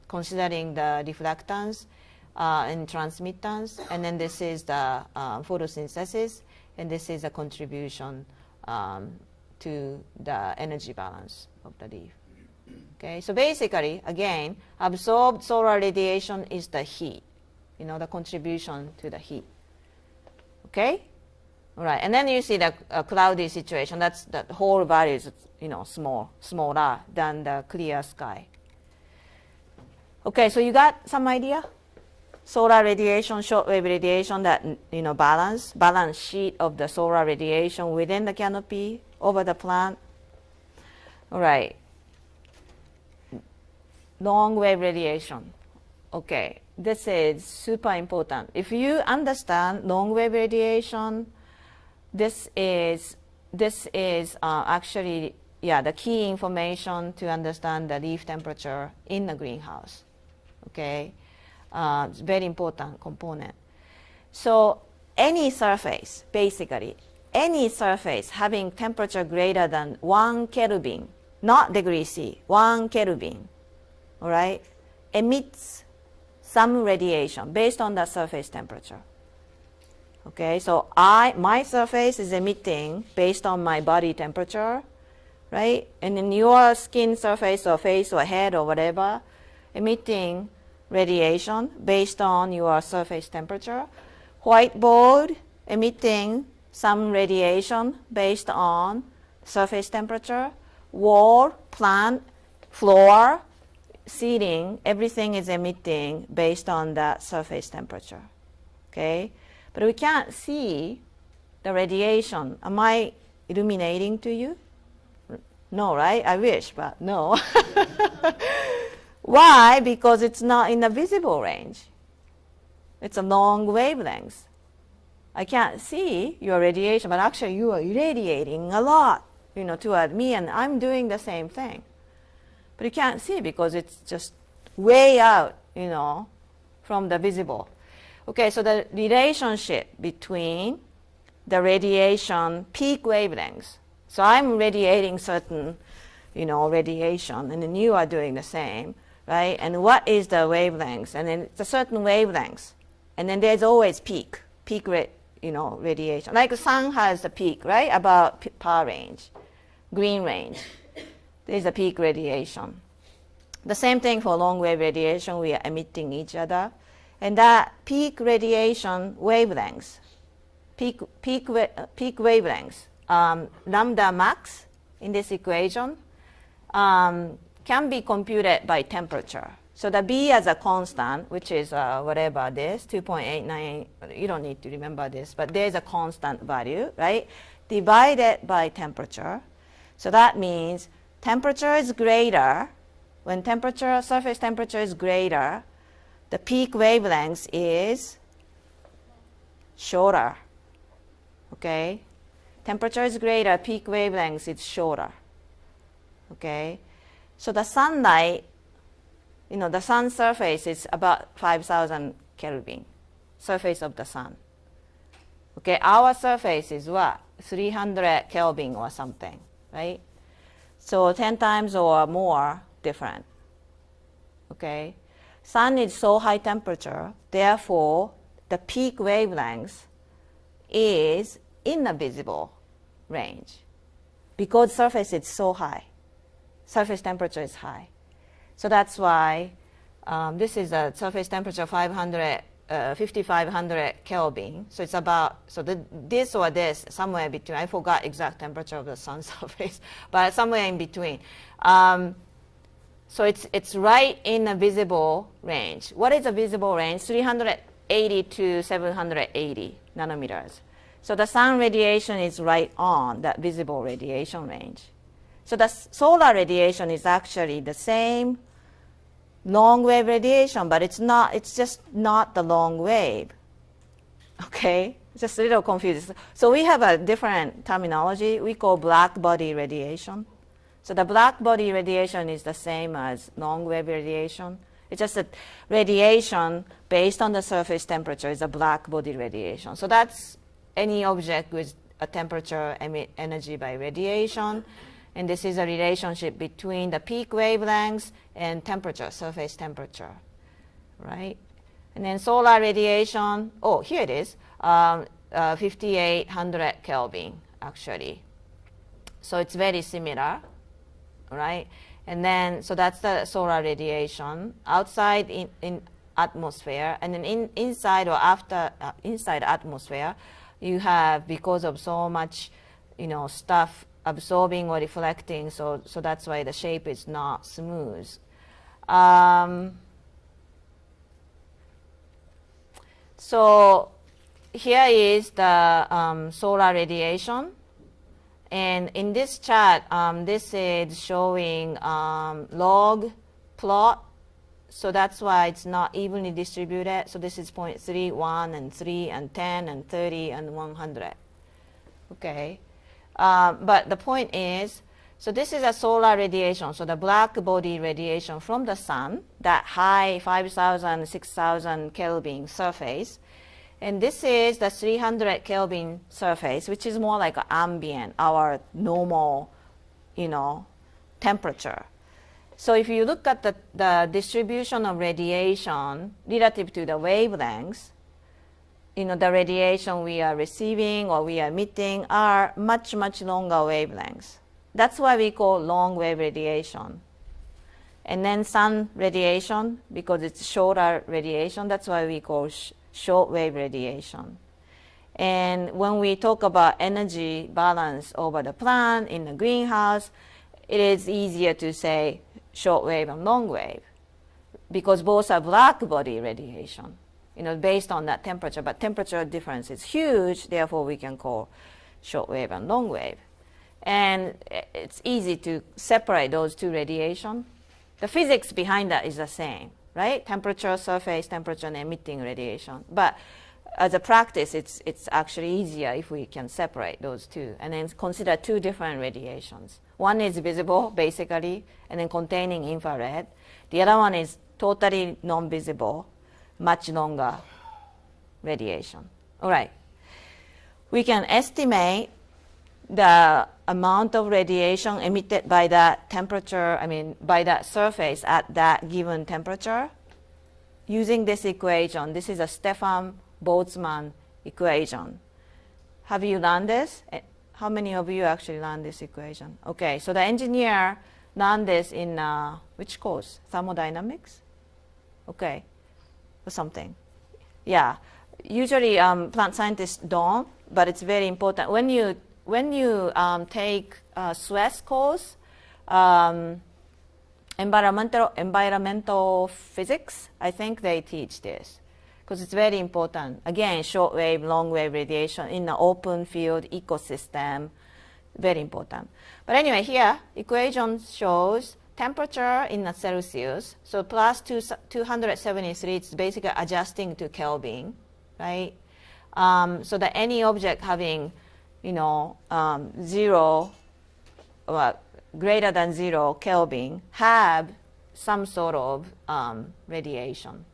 Speaker 1: considering the reflectance and transmittance, and then this is the photosynthesis, and this is a contribution to the energy balance of the leaf. Okay, so basically, again, absorbed solar radiation is the heat, the contribution to the heat. Okay, all right, and then you see the cloudy situation. That's the whole value is smaller than the clear sky. Okay, so you got some idea? Solar radiation, shortwave radiation, that balance sheet of the solar radiation within the canopy over the plant. All right. Long wave radiation. Okay, this is super important. If you understand long wave radiation, this is actually the key information to understand the leaf temperature in the greenhouse. Okay, it's very important component. So any surface, basically, any surface having temperature greater than 1 Kelvin, not degree C, 1 Kelvin, all right, emits some radiation based on the surface temperature. Okay, so my surface is emitting based on my body temperature, right? And then your skin surface or face or head or whatever, emitting radiation based on your surface temperature. Whiteboard emitting some radiation based on surface temperature. Wall, plant, floor, ceiling, everything is emitting based on that surface temperature. Okay, but we can't see the radiation. Am I illuminating to you? No, right? I wish, but no. Why? Because it's not in the visible range. It's a long wavelength. I can't see your radiation, but actually you are irradiating a lot, toward me, and I'm doing the same thing. But you can't see because it's just way out, from the visible. Okay, so the relationship between the radiation peak wavelengths. So I'm radiating certain, radiation, and then you are doing the same, right? And what is the wavelength? And then it's a certain wavelength. And then there's always peak radiation. Like the sun has the peak, right? About power range, green range. There's a peak radiation. The same thing for long wave radiation, we are emitting each other. And that peak radiation wavelength, peak wavelength, lambda max in this equation, can be computed by temperature. So the B as a constant, which is whatever this, 2.89, you don't need to remember this, but there's a constant value, right? Divided by temperature. So that means temperature is greater. When temperature, surface temperature is greater, the peak wavelength is shorter. Okay? Temperature is greater, peak wavelength is shorter. Okay? So the sunlight, the sun's surface is about 5,000 Kelvin, surface of the sun. Okay, our surface is what? 300 Kelvin or something, right? So 10 times or more different. Okay? Sun is so high temperature, therefore the peak wavelength is in the visible range because surface is so high. Surface temperature is high. So that's why this is a surface temperature 5,500 Kelvin. So it's about, this or this, somewhere between. I forgot exact temperature of the sun's surface, but somewhere in between. So it's right in a visible range. What is a visible range? 380 to 780 nanometers. So the sun radiation is right on that visible radiation range. So the solar radiation is actually the same long wave radiation, but it's just not the long wave. Okay? Just a little confused. So we have a different terminology. We call black body radiation. So the black body radiation is the same as long wave radiation. It's just that radiation based on the surface temperature is a black body radiation. So that's any object with a temperature emit energy by radiation. And this is a relationship between the peak wavelengths and temperature, surface temperature, right? And then solar radiation, here it is, 5,800 Kelvin, actually. So it's very similar, right? And then, so that's the solar radiation outside in atmosphere. And then inside or after, inside atmosphere, you have, because of so much, stuff absorbing or reflecting, so that's why the shape is not smooth. So here is the solar radiation. And in this chart, this is showing log plot. So that's why it's not evenly distributed. So this is 0.3, 1, and 3, and 10, and 30, and 100. Okay. But the point is, so this is a solar radiation, so the black body radiation from the sun, that high 5,000, 6,000 Kelvin surface. And this is the 300 Kelvin surface, which is more like ambient, our normal, temperature. So if you look at the distribution of radiation relative to the wavelengths, the radiation we are receiving or we are emitting are much, much longer wavelengths. That's why we call long wave radiation. And then sun radiation, because it's shorter radiation, that's why we call short wave radiation. And when we talk about energy balance over the plant in the greenhouse, it is easier to say short wave and long wave because both are black body radiation. Based on that temperature, but temperature difference is huge, therefore we can call short wave and long wave. And it's easy to separate those two radiation. The physics behind that is the same, right? Temperature, surface temperature, and emitting radiation. But as a practice, it's actually easier if we can separate those two and then consider two different radiations. One is visible, basically, and then containing infrared. The other one is totally non-visible, much longer radiation. All right. We can estimate the amount of radiation emitted by that temperature, by that surface at that given temperature using this equation. This is a Stefan Boltzmann equation. Have you learned this? How many of you actually learned this equation? Okay, so the engineer learned this in which course? Thermodynamics? Okay. Or something. Yeah. Usually plant scientists don't, but it's very important. When you take SWES course, environmental physics, I think they teach this because it's very important. Again, short wave, long wave radiation in an open field ecosystem, very important. But anyway, here equation shows temperature in a Celsius. So plus 273, it's basically adjusting to Kelvin, right? So that any object having, zero, well, greater than 0 Kelvin have some sort of radiation.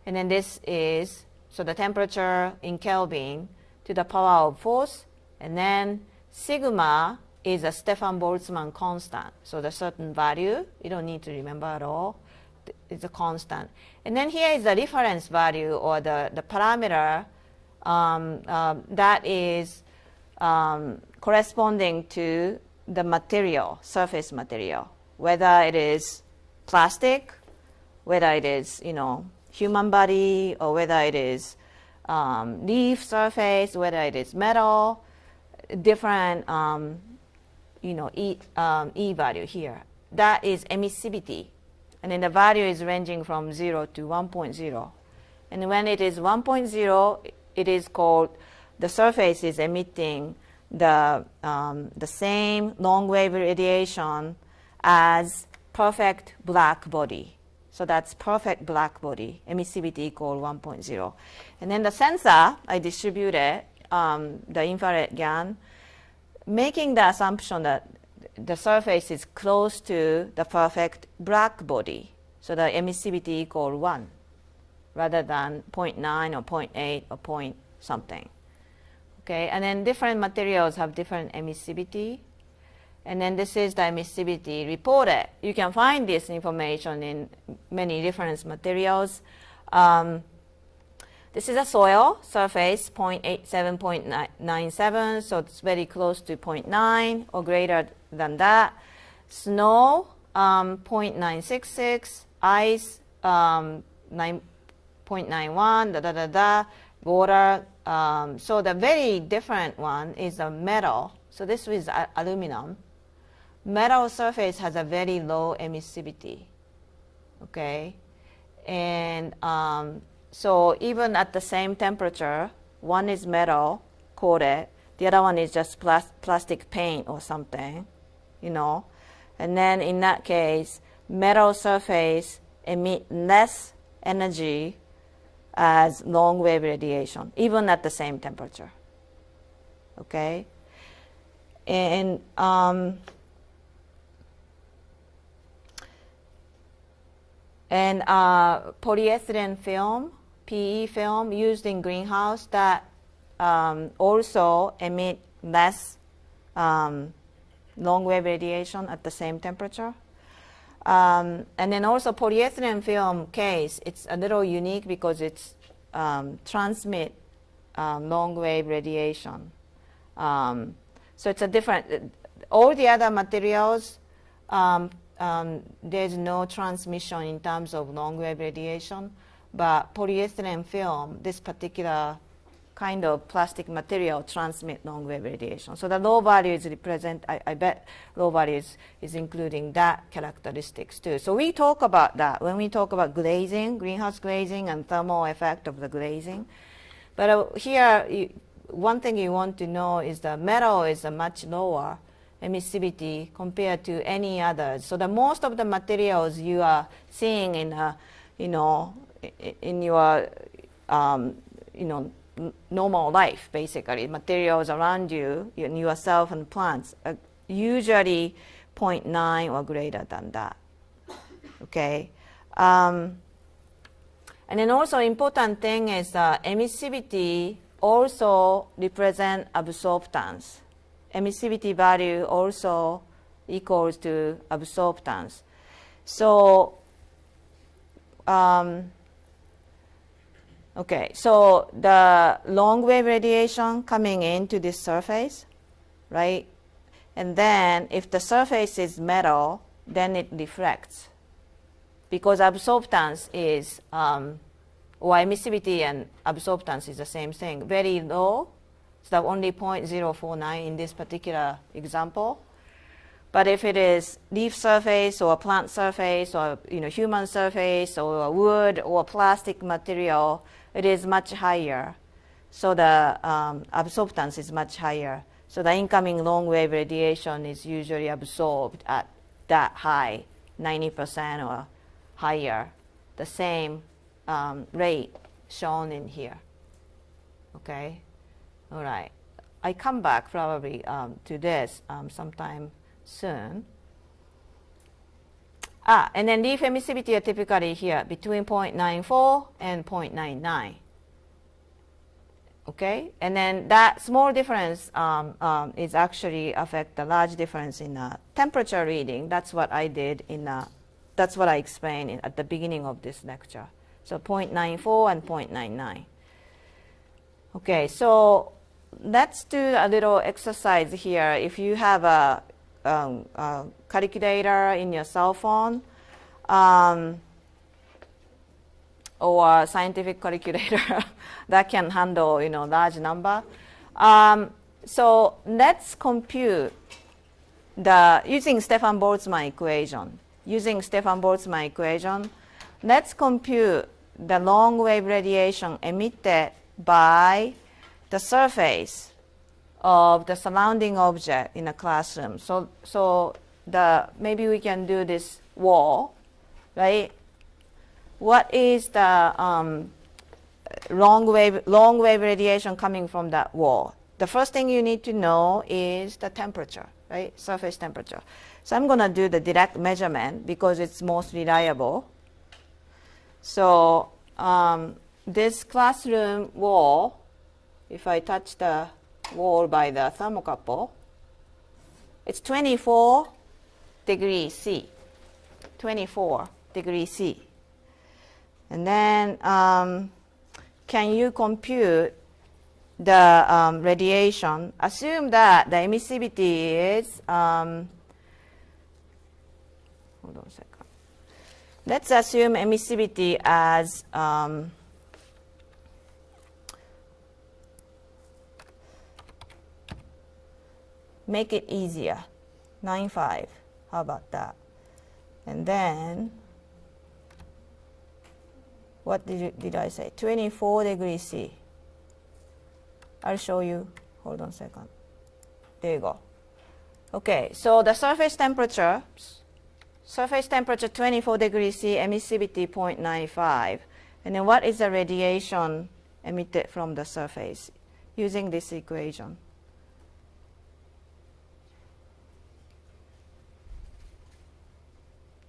Speaker 1: And then this is, so the temperature in Kelvin to the power of force, and then sigma is a Stefan Boltzmann constant. So the certain value, you don't need to remember at all, it's a constant. And then here is the reference value or the parameter that is corresponding to the material, surface material, whether it is plastic, whether it is, human body, or whether it is leaf surface, whether it is metal, different, E value here. That is emissivity. And then the value is ranging from 0 to 1.0. And when it is 1.0, it is called, the surface is emitting the same long wave radiation as perfect black body. So that's perfect black body, emissivity equal 1.0. And then the sensor, I distributed the infrared GaN, making the assumption that the surface is close to the perfect black body. So the emissivity equal 1 rather than 0.9 or 0.8 or point something. Okay, and then different materials have different emissivity. And then this is the emissivity reported. You can find this information in many different materials. This is a soil surface, 0.87, 0.97, so it's very close to 0.9 or greater than that. Snow, 0.966, ice, 0.91, water. So the very different one is a metal. So this is aluminum. Metal surface has a very low emissivity, okay? And so even at the same temperature, one is metal coated, the other one is just plastic paint or something, And then in that case, metal surface emit less energy as long wave radiation, even at the same temperature, okay? And polyethylene film, PE film used in greenhouse that also emit less long wave radiation at the same temperature. And then also polyethylene film case, it's a little unique because it's transmit long wave radiation. So it's a different, all the other materials, there's no transmission in terms of long wave radiation, but polyethylene film, this particular kind of plastic material transmit long wave radiation. So the low values represent, I bet low values is including that characteristics too. So we talk about that when we talk about glazing, greenhouse glazing and thermal effect of the glazing. But here, one thing you want to know is the metal is a much lower emissivity compared to any others. So the most of the materials you are seeing in in your normal life, basically materials around you, yourself and plants, are usually 0.9 or greater than that. Okay, and then also important thing is emissivity also represent absorptance. Emissivity value also equals to absorptance. So, okay, so the long wave radiation coming into this surface, right? And then if the surface is metal, then it reflects. Because absorptance is, or emissivity and absorptance is the same thing, very low. So only 0.049 in this particular example. But if it is leaf surface or plant surface or human surface or wood or plastic material, it is much higher. So the absorbance is much higher. So the incoming long wave radiation is usually absorbed at that high, 90% or higher, the same rate shown in here. Okay, all right. I come back probably to this sometime soon. And then leaf emissivity are typically here between 0.94 and 0.99. Okay, and then that small difference is actually affect the large difference in temperature reading. That's what I did that's what I explained at the beginning of this lecture. So 0.94 and 0.99. Okay, so let's do a little exercise here. If you have a calculator in your cell phone, or a scientific calculator that can handle large number. So let's compute using Stefan Boltzmann equation. Using Stefan Boltzmann equation, let's compute the long wave radiation emitted by the surface of the surrounding object in a classroom. So maybe we can do this wall, right? What is the long wave radiation coming from that wall? The first thing you need to know is the temperature, right? Surface temperature. So I'm going to do the direct measurement because it's most reliable. So this classroom wall, if I touch the wall by the thermocouple, it's 24 degrees C. 24 degrees C. And then can you compute the radiation? Assume that the emissivity is, hold on a second. Let's assume emissivity as make it easier, 9.5. How about that? And then what did I say? 24 degrees C. I'll show you. Hold on a second. There you go. Okay, so the surface temperature 24 degrees C, emissivity 0.95. And then what is the radiation emitted from the surface using this equation?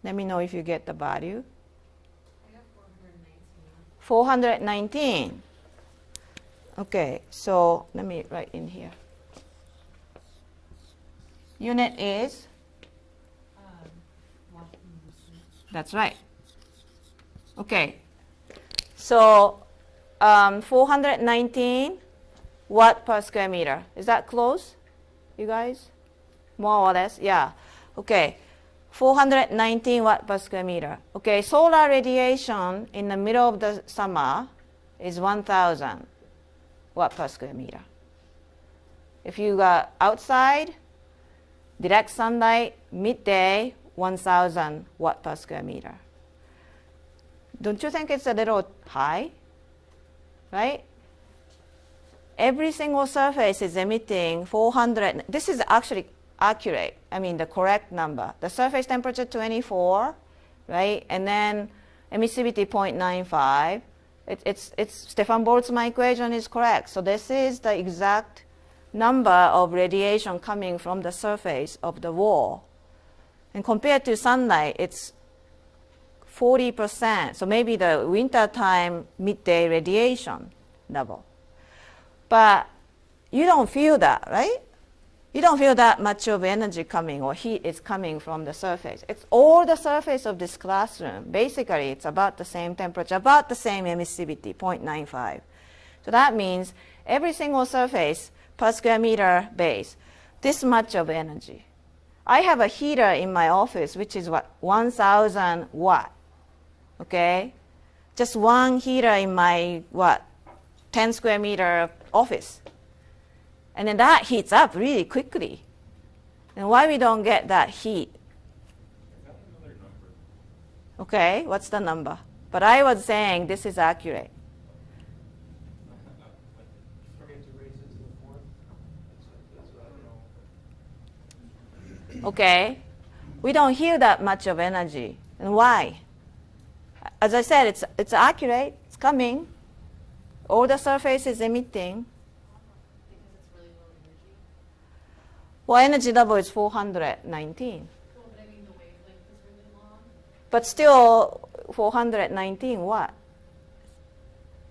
Speaker 1: Let me know if you get the value. 419. Okay, so let me write in here. Unit is? That's right. Okay, so 419 watt per square meter. Is that close, you guys? More or less? Yeah. Okay. 419 watt per square meter. Okay, solar radiation in the middle of the summer is 1,000 watt per square meter. If you got outside, direct sunlight, midday, 1,000 watt per square meter. Don't you think it's a little high? Right? Every single surface is emitting 400. This is actually accurate. I mean, the correct number. The surface temperature 24, right? And then emissivity 0.95. It's Stefan Boltzmann equation is correct. So this is the exact number of radiation coming from the surface of the wall. And compared to sunlight, it's 40%. So maybe the wintertime midday radiation level. But you don't feel that, right? You don't feel that much of energy coming or heat is coming from the surface. It's all the surface of this classroom. Basically, it's about the same temperature, about the same emissivity, 0.95. So that means every single surface per square meter base, this much of energy. I have a heater in my office, which is what, 1,000 watt, okay? Just one heater in my, 10 square meter office. And then that heats up really quickly. And why we don't get that heat?
Speaker 6: I got another number.
Speaker 1: Okay, what's the number? But I was saying this is accurate.
Speaker 3: Forget to raise it to the fourth. That's what I know.
Speaker 1: Okay, we don't hear that much of energy. And why? As I said, it's accurate. It's coming. All the surface is emitting.
Speaker 5: Because it's really low energy.
Speaker 1: Well, energy level is 419.
Speaker 5: Well, but I mean the wavelength is really long.
Speaker 1: But still, 419 what?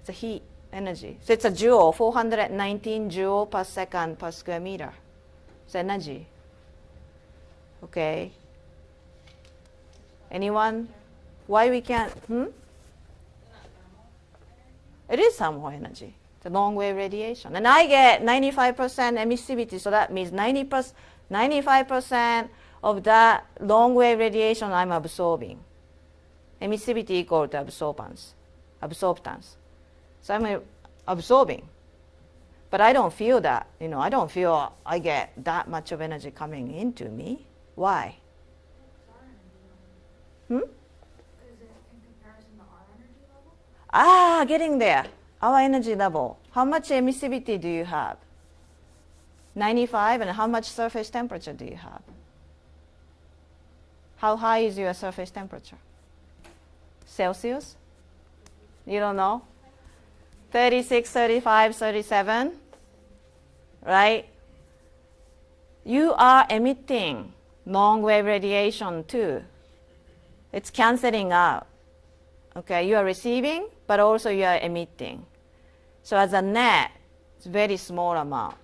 Speaker 1: It's a heat energy. So it's a joule, 419 joule per second per square meter. It's energy. Okay. Anyone? Why we can't? It is thermal energy. It's a long wave radiation. And I get 95% emissivity, so that means 95% of that long wave radiation I'm absorbing. Emissivity equal to absorbance. So I'm absorbing. But I don't feel that. I don't feel I get that much of energy coming into me. Why?
Speaker 4: Is it in comparison to our energy level?
Speaker 1: Getting there. Our energy level. How much emissivity do you have? 95, and how much surface temperature do you have? How high is your surface temperature? Celsius? You don't know? 36, 35, 37, right? You are emitting long wave radiation too. It's canceling out. Okay, you are receiving, but also you are emitting. So as a net, it's very small amount.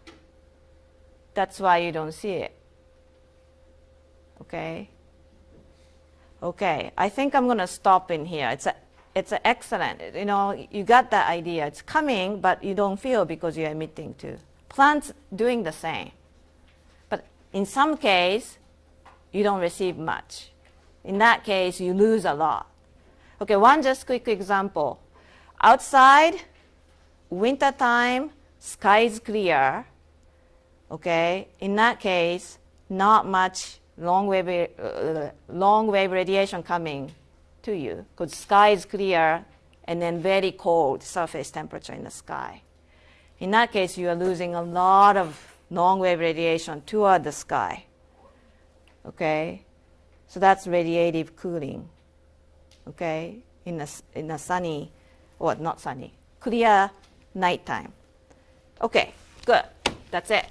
Speaker 1: That's why you don't see it. Okay? Okay, I think I'm going to stop in here. It's excellent. You got that idea. It's coming, but you don't feel because you're emitting too. Plants doing the same. But in some case, you don't receive much. In that case, you lose a lot. Okay, one just quick example. Outside, wintertime, sky is clear. Okay, in that case, not much long wave radiation coming to you because sky is clear and then very cold surface temperature in the sky. In that case, you are losing a lot of long wave radiation toward the sky. Okay, so that's radiative cooling. Okay, in a sunny, or not sunny, clear nighttime. Okay, good. That's it.